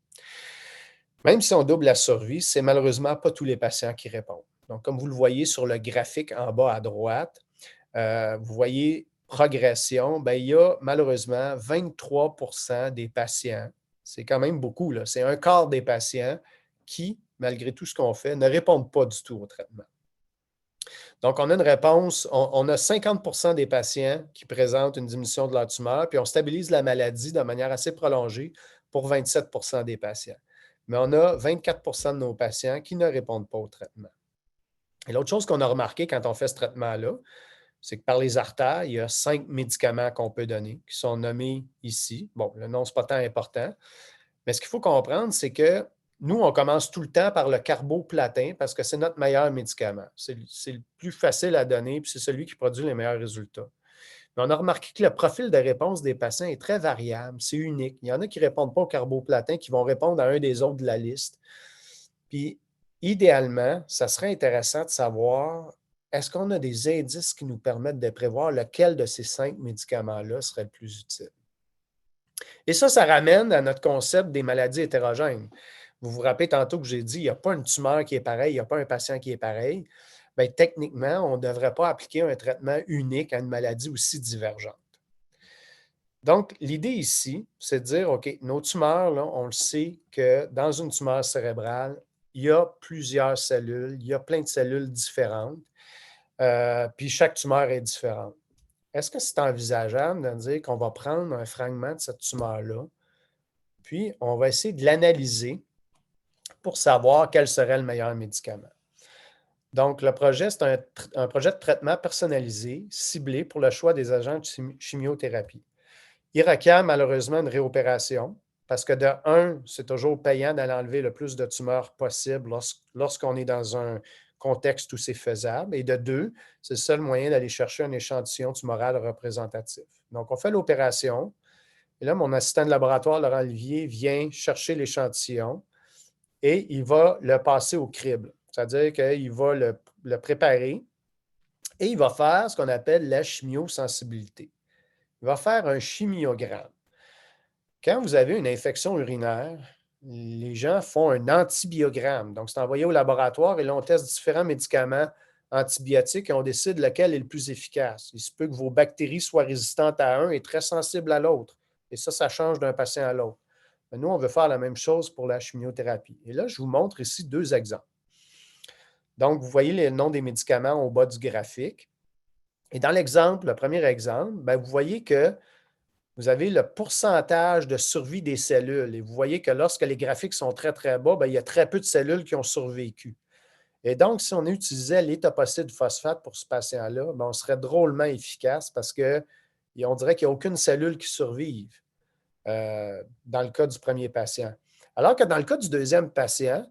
Même si on double la survie, ce n'est malheureusement pas tous les patients qui répondent. Donc, comme vous le voyez sur le graphique en bas à droite, vous voyez progression, bien, il y a malheureusement 23 des patients, c'est quand même beaucoup, là, c'est un quart des patients qui, malgré tout ce qu'on fait, ne répondent pas du tout au traitement. Donc, on a une réponse, on a 50 des patients qui présentent une diminution de leur tumeur, puis on stabilise la maladie de manière assez prolongée pour 27 des patients. Mais on a 24 de nos patients qui ne répondent pas au traitement. Et l'autre chose qu'on a remarqué quand on fait ce traitement-là, c'est que par les artères, il y a 5 médicaments qu'on peut donner, qui sont nommés ici. Bon, le nom, ce n'est pas tant important. Mais ce qu'il faut comprendre, c'est que nous, on commence tout le temps par le carboplatin parce que c'est notre meilleur médicament. C'est le plus facile à donner, puis c'est celui qui produit les meilleurs résultats. Mais on a remarqué que le profil de réponse des patients est très variable, c'est unique. Il y en a qui ne répondent pas au carboplatin, qui vont répondre à un des autres de la liste. Puis, idéalement, ça serait intéressant de savoir, est-ce qu'on a des indices qui nous permettent de prévoir lequel de ces 5 médicaments-là serait le plus utile? Et ça ramène à notre concept des maladies hétérogènes. Vous vous rappelez tantôt que j'ai dit, il n'y a pas une tumeur qui est pareille, il n'y a pas un patient qui est pareil. Bien, techniquement, on ne devrait pas appliquer un traitement unique à une maladie aussi divergente. Donc, l'idée ici, c'est de dire, OK, nos tumeurs, là, on le sait que dans une tumeur cérébrale, il y a plusieurs cellules, il y a plein de cellules différentes, puis chaque tumeur est différente. Est-ce que c'est envisageable de dire qu'on va prendre un fragment de cette tumeur-là, puis on va essayer de l'analyser pour savoir quel serait le meilleur médicament? Donc, le projet, c'est un projet de traitement personnalisé, ciblé pour le choix des agents de chimiothérapie. Il requiert malheureusement une réopération parce que de un, c'est toujours payant d'aller enlever le plus de tumeurs possible lorsqu'on est dans un contexte où c'est faisable. Et de deux, c'est le seul moyen d'aller chercher un échantillon tumoral représentatif. Donc, on fait l'opération. Et là, mon assistant de laboratoire, Laurent Olivier, vient chercher l'échantillon et il va le passer au crible. C'est-à-dire qu'il va le préparer et il va faire ce qu'on appelle la chimiosensibilité. Il va faire un chimiogramme. Quand vous avez une infection urinaire, les gens font un antibiogramme. Donc, c'est envoyé au laboratoire et là, on teste différents médicaments antibiotiques et on décide lequel est le plus efficace. Il se peut que vos bactéries soient résistantes à un et très sensibles à l'autre. Et ça change d'un patient à l'autre. Mais nous, on veut faire la même chose pour la chimiothérapie. Et là, je vous montre ici deux exemples. Donc, vous voyez les noms des médicaments au bas du graphique. Et dans l'exemple, le premier exemple, vous voyez que vous avez le pourcentage de survie des cellules. Et vous voyez que lorsque les graphiques sont très, très bas, il y a très peu de cellules qui ont survécu. Et donc, si on utilisait l'étoposide phosphate pour ce patient-là, on serait drôlement efficace parce qu'on dirait qu'il n'y a aucune cellule qui survive dans le cas du premier patient. Alors que dans le cas du deuxième patient,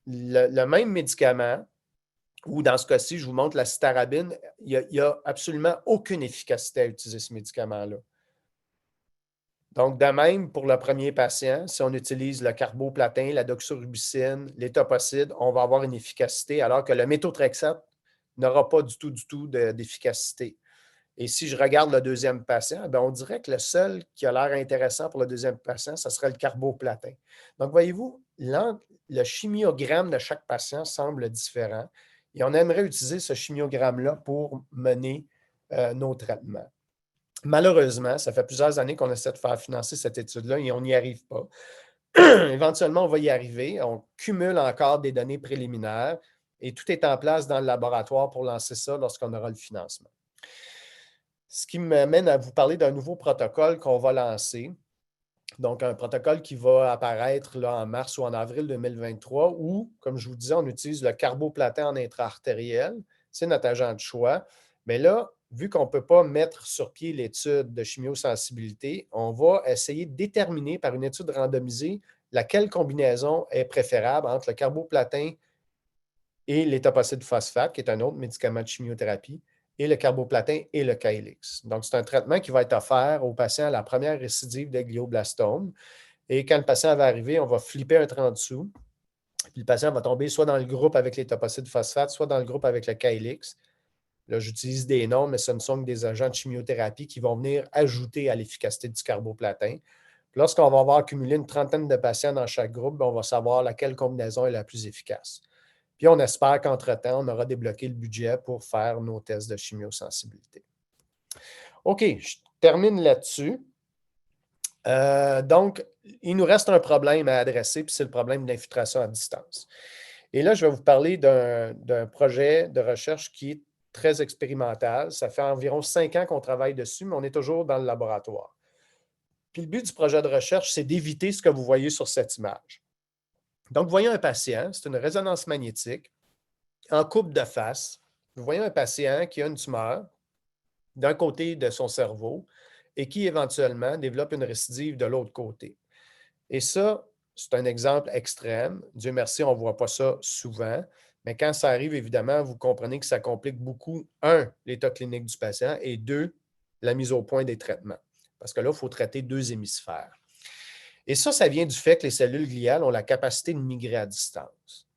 le même médicament, ou dans ce cas-ci, je vous montre la cytarabine, il n'y a absolument aucune efficacité à utiliser ce médicament-là. Donc, de même, pour le premier patient, si on utilise le carboplatin, la doxorubicine, l'étoposide, on va avoir une efficacité, alors que le méthotrexate n'aura pas du tout d'efficacité. Et si je regarde le deuxième patient, on dirait que le seul qui a l'air intéressant pour le deuxième patient, ce serait le carboplatin. Donc, voyez-vous, le chimiogramme de chaque patient semble différent et on aimerait utiliser ce chimiogramme-là pour mener nos traitements. Malheureusement, ça fait plusieurs années qu'on essaie de faire financer cette étude-là et on n'y arrive pas. Éventuellement, on va y arriver. On cumule encore des données préliminaires et tout est en place dans le laboratoire pour lancer ça lorsqu'on aura le financement. Ce qui m'amène à vous parler d'un nouveau protocole qu'on va lancer. Donc, un protocole qui va apparaître là, en mars ou en avril 2023 où, comme je vous disais, on utilise le carboplatin en intra-artériel. C'est notre agent de choix. Mais là, vu qu'on ne peut pas mettre sur pied l'étude de chimiosensibilité, on va essayer de déterminer par une étude randomisée laquelle combinaison est préférable entre le carboplatin et l'étoposide phosphate, qui est un autre médicament de chimiothérapie, et le carboplatin et le Caelyx. Donc, c'est un traitement qui va être offert au patient à la première récidive de glioblastome. Et quand le patient va arriver, on va flipper un 30 sous. Puis le patient va tomber soit dans le groupe avec l'étoposide phosphate, soit dans le groupe avec le Caelyx. Là, j'utilise des noms, mais ce ne sont que des agents de chimiothérapie qui vont venir ajouter à l'efficacité du carboplatin. Lorsqu'on va avoir accumulé une trentaine de patients dans chaque groupe, on va savoir laquelle combinaison est la plus efficace. Puis on espère qu'entre-temps, on aura débloqué le budget pour faire nos tests de chimiosensibilité. OK, je termine là-dessus. Donc, il nous reste un problème à adresser, puis c'est le problème d'infiltration à distance. Et là, je vais vous parler d'un projet de recherche qui est très expérimental. Ça fait environ 5 ans qu'on travaille dessus, mais on est toujours dans le laboratoire. Puis le but du projet de recherche, c'est d'éviter ce que vous voyez sur cette image. Donc, vous voyez un patient, c'est une résonance magnétique en coupe de face. Vous voyez un patient qui a une tumeur d'un côté de son cerveau et qui éventuellement développe une récidive de l'autre côté. Et ça, c'est un exemple extrême. Dieu merci, on ne voit pas ça souvent. Mais quand ça arrive, évidemment, vous comprenez que ça complique beaucoup, un, l'état clinique du patient et deux, la mise au point des traitements. Parce que là, il faut traiter deux hémisphères. Et ça vient du fait que les cellules gliales ont la capacité de migrer à distance.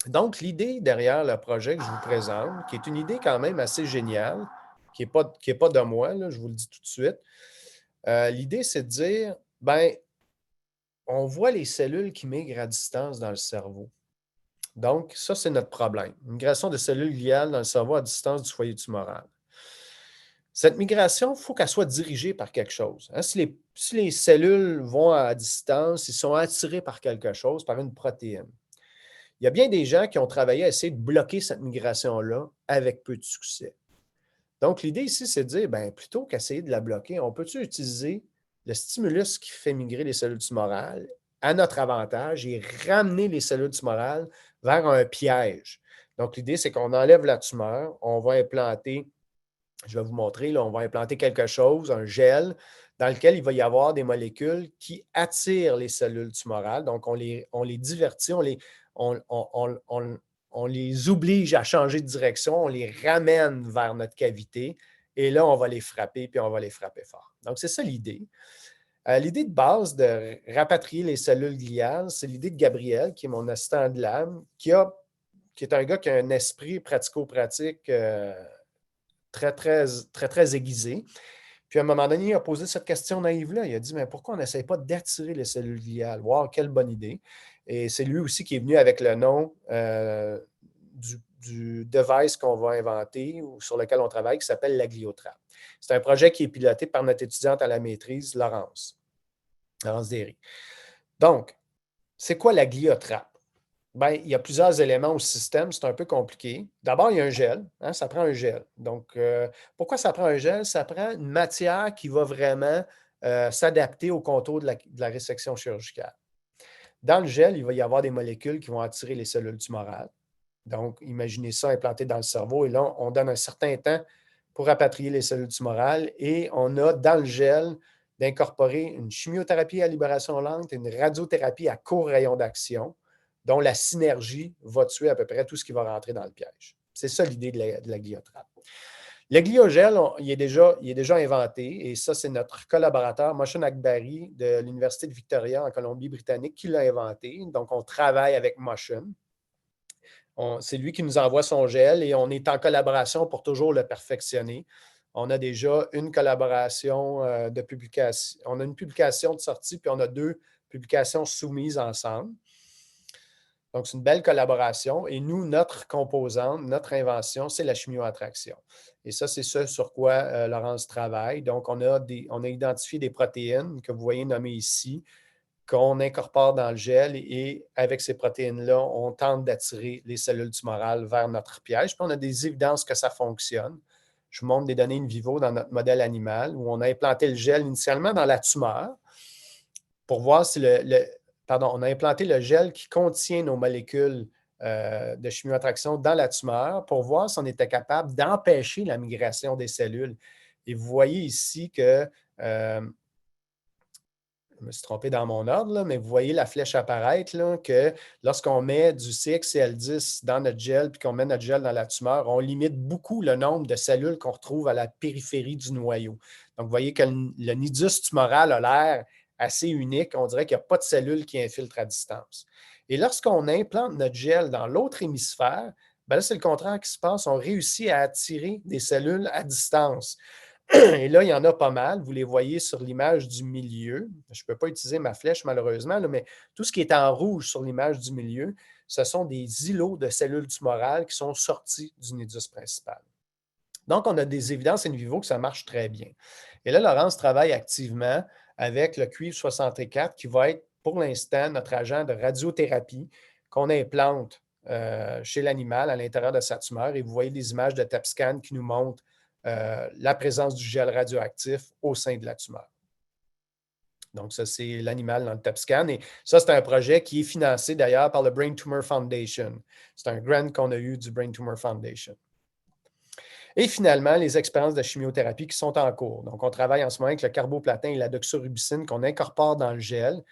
Donc, l'idée derrière le projet que je vous présente, qui est une idée quand même assez géniale, qui n'est pas de moi, là, je vous le dis tout de suite, l'idée, c'est de dire, on voit les cellules qui migrent à distance dans le cerveau. Donc, ça, c'est notre problème. Migration de cellules gliales dans le cerveau à distance du foyer tumoral. Cette migration, il faut qu'elle soit dirigée par quelque chose. Hein? Si les cellules vont à distance, ils sont attirés par quelque chose, par une protéine. Il y a bien des gens qui ont travaillé à essayer de bloquer cette migration-là avec peu de succès. Donc, l'idée ici, c'est de dire, plutôt qu'essayer de la bloquer, on peut-tu utiliser le stimulus qui fait migrer les cellules tumorales à notre avantage et ramener les cellules tumorales vers un piège. Donc, l'idée, c'est qu'on enlève la tumeur, on va implanter, je vais vous montrer, là, on va implanter quelque chose, un gel, dans lequel il va y avoir des molécules qui attirent les cellules tumorales. Donc, on les divertit, on les oblige à changer de direction, on les ramène vers notre cavité et là, on va les frapper, puis on va les frapper fort. Donc, c'est ça l'idée. L'idée de base de rapatrier les cellules gliales, c'est l'idée de Gabriel, qui est mon assistant de lab, qui est un gars qui a un esprit pratico-pratique très, très, très, très aiguisé. Puis à un moment donné, il a posé cette question naïve-là. Il a dit, mais pourquoi on n'essaie pas d'attirer les cellules gliales? Wow, quelle bonne idée. Et c'est lui aussi qui est venu avec le nom du device qu'on va inventer ou sur lequel on travaille, qui s'appelle la gliotrappe. C'est un projet qui est piloté par notre étudiante à la maîtrise, Laurence Derry. Donc, c'est quoi la gliotrappe? Bien, il y a plusieurs éléments au système, c'est un peu compliqué. D'abord, il y a un gel, hein, ça prend un gel. Donc, pourquoi ça prend un gel? Ça prend une matière qui va vraiment s'adapter au contour de la résection chirurgicale. Dans le gel, il va y avoir des molécules qui vont attirer les cellules tumorales. Donc, imaginez ça implanté dans le cerveau et là, on donne un certain temps pour rapatrier les cellules tumorales et on a dans le gel d'incorporer une chimiothérapie à libération lente et une radiothérapie à court rayon d'action dont la synergie va tuer à peu près tout ce qui va rentrer dans le piège. C'est ça l'idée de la gliotrappe. Le gliogel, il est déjà inventé et ça, c'est notre collaborateur, Moshe Akbari, de l'Université de Victoria en Colombie-Britannique, qui l'a inventé. Donc, on travaille avec Moshe. C'est lui qui nous envoie son gel et on est en collaboration pour toujours le perfectionner. On a déjà une collaboration de publication. On a une publication de sortie, puis on a 2 publications soumises ensemble. Donc, c'est une belle collaboration. Et nous, notre composante, notre invention, c'est la chimioattraction. Et ça, c'est ce sur quoi Laurence travaille. Donc, on a identifié des protéines que vous voyez nommées ici, qu'on incorpore dans le gel et avec ces protéines-là, on tente d'attirer les cellules tumorales vers notre piège. Puis on a des évidences que ça fonctionne. Je vous montre des données in vivo dans notre modèle animal où on a implanté le gel initialement dans la tumeur pour voir si on a implanté le gel qui contient nos molécules de chimioattraction dans la tumeur pour voir si on était capable d'empêcher la migration des cellules. Et vous voyez ici que je me suis trompé dans mon ordre, là, mais vous voyez la flèche apparaître, là, que lorsqu'on met du CXCL10 dans notre gel puis qu'on met notre gel dans la tumeur, on limite beaucoup le nombre de cellules qu'on retrouve à la périphérie du noyau. Donc, vous voyez que le nidus tumoral a l'air assez unique. On dirait qu'il n'y a pas de cellules qui infiltrent à distance. Et lorsqu'on implante notre gel dans l'autre hémisphère, ben là, c'est le contraire qui se passe. On réussit à attirer des cellules à distance. Et là, il y en a pas mal. Vous les voyez sur l'image du milieu. Je ne peux pas utiliser ma flèche, malheureusement, là, mais tout ce qui est en rouge sur l'image du milieu, ce sont des îlots de cellules tumorales qui sont sortis du nidus principal. Donc, on a des évidences in vivo que ça marche très bien. Et là, Laurence travaille activement avec le cuivre 64 qui va être, pour l'instant, notre agent de radiothérapie qu'on implante chez l'animal à l'intérieur de sa tumeur. Et vous voyez des images de TEP scan qui nous montrent la présence du gel radioactif au sein de la tumeur. Donc, ça, c'est l'animal dans le TEP scan. Et ça, c'est un projet qui est financé d'ailleurs par le Brain Tumor Foundation. C'est un grant qu'on a eu du Brain Tumor Foundation. Et finalement, les expériences de chimiothérapie qui sont en cours. Donc, on travaille en ce moment avec le carboplatin et la doxorubicine qu'on incorpore dans le gel.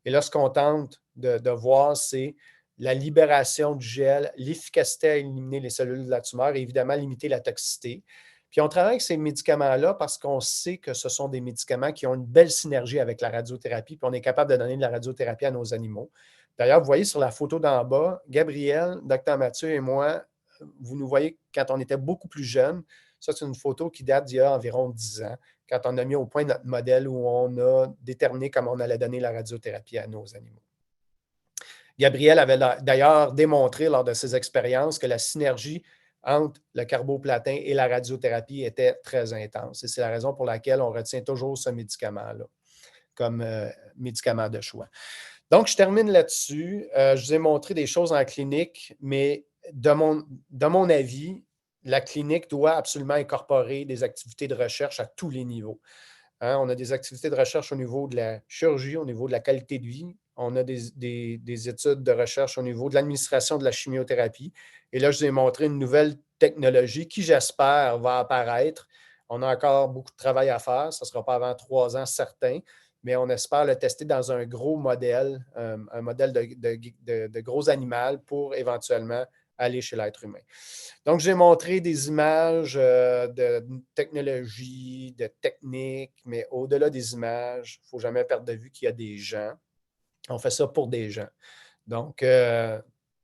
Et là, ce qu'on tente de voir, c'est la libération du gel, l'efficacité à éliminer les cellules de la tumeur et évidemment limiter la toxicité. Puis on travaille avec ces médicaments-là parce qu'on sait que ce sont des médicaments qui ont une belle synergie avec la radiothérapie, puis on est capable de donner de la radiothérapie à nos animaux. D'ailleurs, vous voyez sur la photo d'en bas, Gabriel, Dr Mathieu et moi, vous nous voyez quand on était beaucoup plus jeunes. Ça, c'est une photo qui date d'il y a environ 10 ans, quand on a mis au point notre modèle où on a déterminé comment on allait donner la radiothérapie à nos animaux. Gabriel avait d'ailleurs démontré lors de ses expériences que la synergie entre le carboplatin et la radiothérapie était très intense. Et c'est la raison pour laquelle on retient toujours ce médicament-là comme médicament de choix. Donc, je termine là-dessus. Je vous ai montré des choses en clinique, mais de mon avis, la clinique doit absolument incorporer des activités de recherche à tous les niveaux. Hein, on a des activités de recherche au niveau de la chirurgie, au niveau de la qualité de vie, on a des études de recherche au niveau de l'administration de la chimiothérapie. Et là, je vous ai montré une nouvelle technologie qui, j'espère, va apparaître. On a encore beaucoup de travail à faire. Ça ne sera pas avant 3 ans, certains, mais on espère le tester dans un gros modèle, un modèle de gros animal pour éventuellement aller chez l'être humain. Donc, j'ai montré des images de technologie, de technique, mais au-delà des images, il ne faut jamais perdre de vue qu'il y a des gens. On fait ça pour des gens. Donc,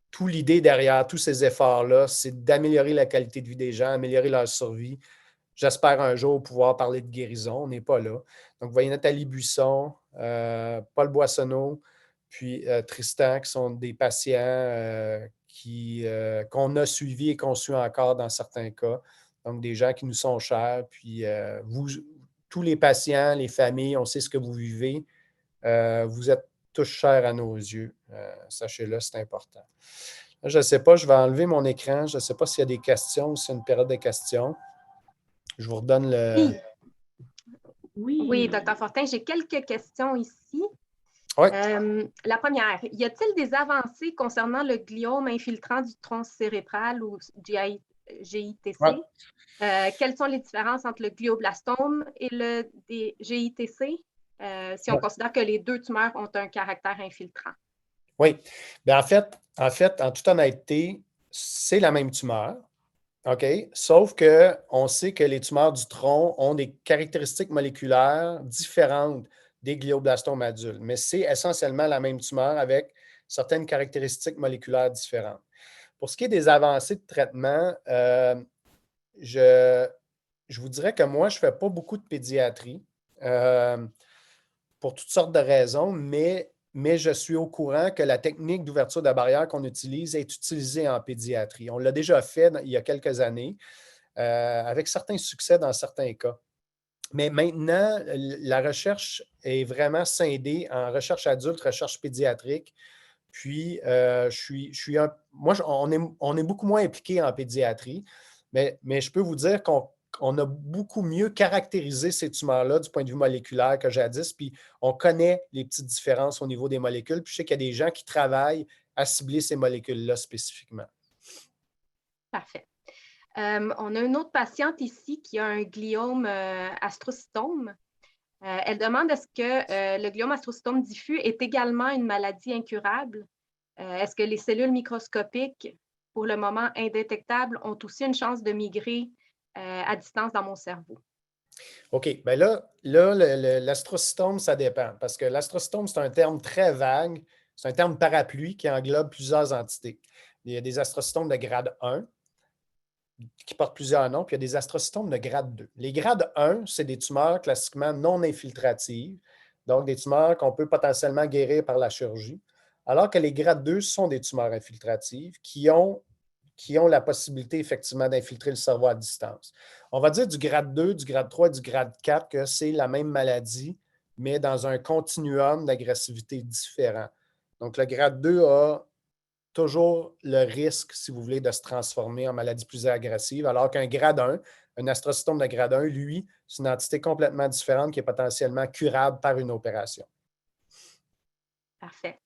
toute l'idée derrière tous ces efforts-là, c'est d'améliorer la qualité de vie des gens, améliorer leur survie. J'espère un jour pouvoir parler de guérison. On n'est pas là. Donc, vous voyez Nathalie Buisson, Paul Boissonneau, puis Tristan, qui sont des patients qu'on a suivis et qu'on suit encore dans certains cas. Donc, des gens qui nous sont chers. Puis, vous, tous les patients, les familles, on sait ce que vous vivez. Vous êtes tous chers à nos yeux. Sachez-le, c'est important. Là, je ne sais pas, je vais enlever mon écran. Je ne sais pas s'il y a des questions ou s'il y a une période de questions. Je vous redonne le. Oui, oui, Dr. Fortin, j'ai quelques questions ici. Oui. La première, y a-t-il des avancées concernant le gliome infiltrant du tronc cérébral ou GITC? Ouais. Quelles sont les différences entre le glioblastome et le GITC, si on considère que les deux tumeurs ont un caractère infiltrant? Oui. Bien, en toute honnêteté, c'est la même tumeur. OK? Sauf qu'on sait que les tumeurs du tronc ont des caractéristiques moléculaires différentes des glioblastomes adultes, mais c'est essentiellement la même tumeur avec certaines caractéristiques moléculaires différentes. Pour ce qui est des avancées de traitement, je vous dirais que moi, je ne fais pas beaucoup de pédiatrie pour toutes sortes de raisons, mais je suis au courant que la technique d'ouverture de barrière qu'on utilise est utilisée en pédiatrie. On l'a déjà fait il y a quelques années, avec certains succès dans certains cas. Mais maintenant, la recherche est vraiment scindée en recherche adulte, recherche pédiatrique. Puis, on est beaucoup moins impliqué en pédiatrie, mais je peux vous dire qu'on a beaucoup mieux caractérisé ces tumeurs-là du point de vue moléculaire que jadis, puis on connaît les petites différences au niveau des molécules, puis je sais qu'il y a des gens qui travaillent à cibler ces molécules-là spécifiquement. Parfait. On a une autre patiente ici qui a un gliome astrocytome. Elle demande est-ce que le gliome astrocytome diffus est également une maladie incurable? Est-ce que les cellules microscopiques, pour le moment indétectables, ont aussi une chance de migrer à distance dans mon cerveau? OK. Bien là l'astrocytome, ça dépend, parce que l'astrocytome, c'est un terme très vague. C'est un terme parapluie qui englobe plusieurs entités. Il y a des astrocytomes de grade 1 qui portent plusieurs noms, puis il y a des astrocytomes de grade 2. Les grades 1, c'est des tumeurs classiquement non infiltratives, donc des tumeurs qu'on peut potentiellement guérir par la chirurgie, alors que les grades 2 sont des tumeurs infiltratives qui ont la possibilité effectivement d'infiltrer le cerveau à distance. On va dire du grade 2, du grade 3 et du grade 4 que c'est la même maladie, mais dans un continuum d'agressivité différent. Donc, le grade 2 a toujours le risque, si vous voulez, de se transformer en maladie plus agressive, alors qu'un grade 1, un astrocytome de grade 1, lui, c'est une entité complètement différente qui est potentiellement curable par une opération. Parfait.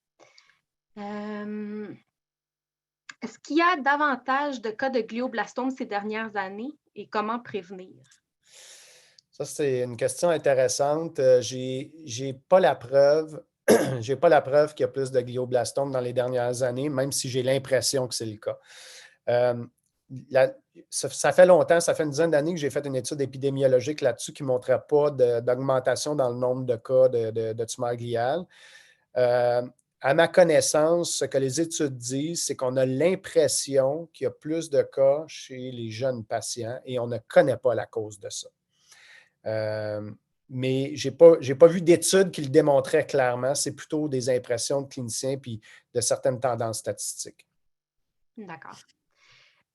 Est-ce qu'il y a davantage de cas de glioblastome ces dernières années et comment prévenir? Ça, c'est une question intéressante. J'ai pas la preuve. J'ai pas la preuve qu'il y a plus de glioblastomes dans les dernières années, même si j'ai l'impression que c'est le cas. Ça fait longtemps, ça fait une dizaine d'années que j'ai fait une étude épidémiologique là-dessus qui ne montrait pas d'augmentation dans le nombre de cas de tumeurs gliales. À ma connaissance, ce que les études disent, c'est qu'on a l'impression qu'il y a plus de cas chez les jeunes patients et on ne connaît pas la cause de ça. Mais je n'ai pas vu d'études qui le démontraient clairement. C'est plutôt des impressions de cliniciens puis de certaines tendances statistiques. D'accord.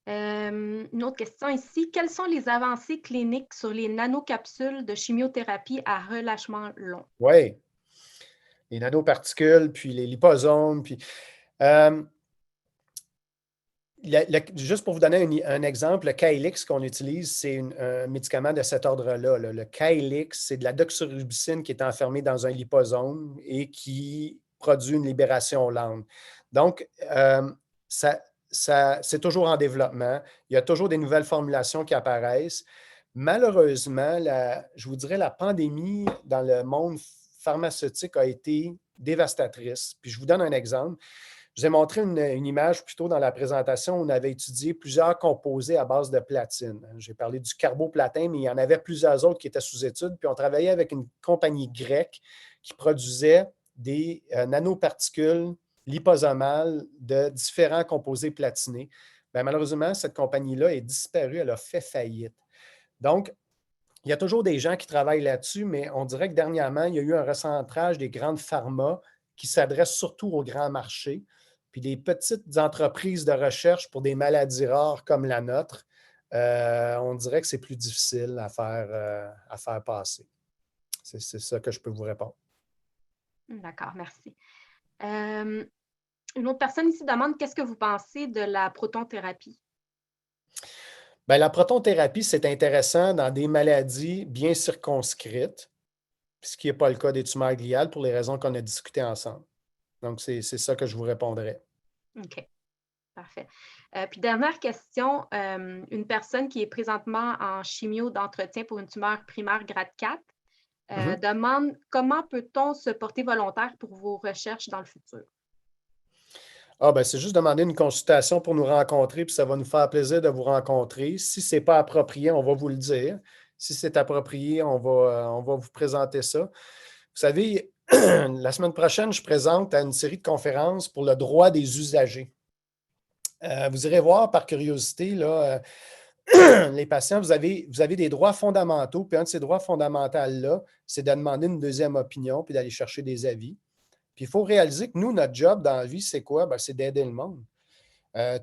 Une autre question ici. Quelles sont les avancées cliniques sur les nanocapsules de chimiothérapie à relâchement long? Oui, les nanoparticules, puis les liposomes. Puis, juste pour vous donner un exemple, le Caelyx qu'on utilise, c'est un médicament de cet ordre-là. Le Caelyx, c'est de la doxorubicine qui est enfermée dans un liposome et qui produit une libération lente. Donc, c'est toujours en développement. Il y a toujours des nouvelles formulations qui apparaissent. Malheureusement, je vous dirais, la pandémie dans le monde pharmaceutique a été dévastatrice. Puis je vous donne un exemple. Je vous ai montré une image plus tôt dans la présentation où on avait étudié plusieurs composés à base de platine. J'ai parlé du carboplatin, mais il y en avait plusieurs autres qui étaient sous étude. Puis on travaillait avec une compagnie grecque qui produisait des nanoparticules liposomales de différents composés platinés. Bien, malheureusement, cette compagnie-là est disparue, elle a fait faillite. Donc, il y a toujours des gens qui travaillent là-dessus, mais on dirait que dernièrement, il y a eu un recentrage des grandes pharma qui s'adressent surtout au grand marché. Puis des petites entreprises de recherche pour des maladies rares comme la nôtre, on dirait que c'est plus difficile à faire passer. C'est ça que je peux vous répondre. D'accord, merci. Une autre personne ici demande qu'est-ce que vous pensez de la protonthérapie? Bien, la protonthérapie, c'est intéressant dans des maladies bien circonscrites, ce qui n'est pas le cas des tumeurs gliales pour les raisons qu'on a discutées ensemble. Donc, c'est ça que je vous répondrai. OK, parfait. Puis dernière question, une personne qui est présentement en chimio d'entretien pour une tumeur primaire grade 4 demande comment peut-on se porter volontaire pour vos recherches dans le futur? Ah, ben c'est juste demander une consultation pour nous rencontrer, puis ça va nous faire plaisir de vous rencontrer. Si ce n'est pas approprié, on va vous le dire. Si c'est approprié, on va vous présenter ça. Vous savez, la semaine prochaine, je présente à une série de conférences pour le droit des usagers. Vous irez voir par curiosité, là, les patients, vous avez des droits fondamentaux, puis un de ces droits fondamentaux-là, c'est de demander une deuxième opinion, puis d'aller chercher des avis. Puis il faut réaliser que nous, notre job dans la vie, c'est quoi? Ben, c'est d'aider le monde.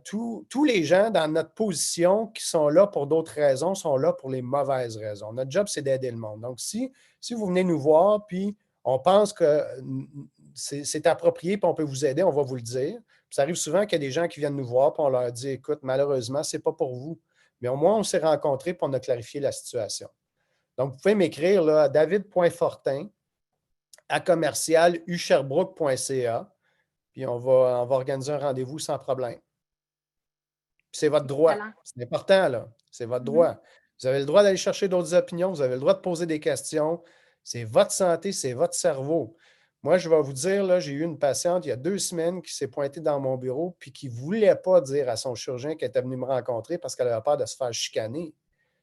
Tous les gens dans notre position qui sont là pour d'autres raisons sont là pour les mauvaises raisons. Notre job, c'est d'aider le monde. Donc, si vous venez nous voir, puis on pense que c'est approprié, puis on peut vous aider, on va vous le dire. Puis ça arrive souvent qu'il y a des gens qui viennent nous voir, puis on leur dit, écoute, malheureusement, ce n'est pas pour vous. Mais au moins, on s'est rencontrés, puis on a clarifié la situation. Donc, vous pouvez m'écrire là, à david.fortin@commercialusherbrooke.ca, puis on va organiser un rendez-vous sans problème. C'est votre droit. Excellent. C'est important, là. C'est votre droit. Vous avez le droit d'aller chercher d'autres opinions. Vous avez le droit de poser des questions. C'est votre santé, c'est votre cerveau. Moi, je vais vous dire, là, j'ai eu une patiente il y a 2 semaines qui s'est pointée dans mon bureau puis qui ne voulait pas dire à son chirurgien qu'elle était venue me rencontrer parce qu'elle avait peur de se faire chicaner.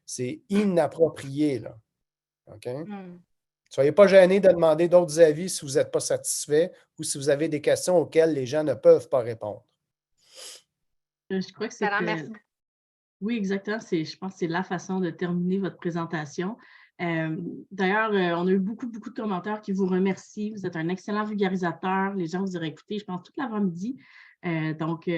C'est inapproprié, là. OK? Soyez pas gênés de demander d'autres avis si vous n'êtes pas satisfait ou si vous avez des questions auxquelles les gens ne peuvent pas répondre. Je crois que Excellent, merci. Oui, exactement. Je pense que c'est la façon de terminer votre présentation. D'ailleurs, on a eu beaucoup de commentaires qui vous remercient. Vous êtes un excellent vulgarisateur. Les gens vous auraient écouté, je pense, toute l'avant-midi. Donc,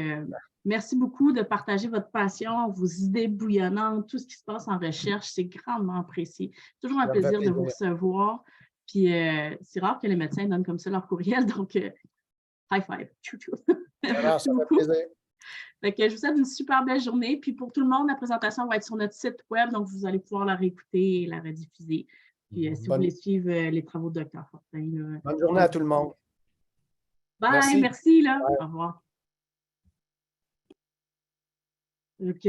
merci beaucoup de partager votre passion, vos idées bouillonnantes, tout ce qui se passe en recherche. C'est grandement apprécié. Toujours un plaisir de vous recevoir. Puis, c'est rare que les médecins donnent comme ça leur courriel. Donc, high five. Alors, ça fait plaisir. Donc, je vous souhaite une super belle journée. Puis pour tout le monde, la présentation va être sur notre site web, donc vous allez pouvoir la réécouter et la rediffuser. Puis si vous voulez suivre les travaux de Dr. Fortin. Bonne journée à tout le monde. Bye, merci là. Au revoir. Donc,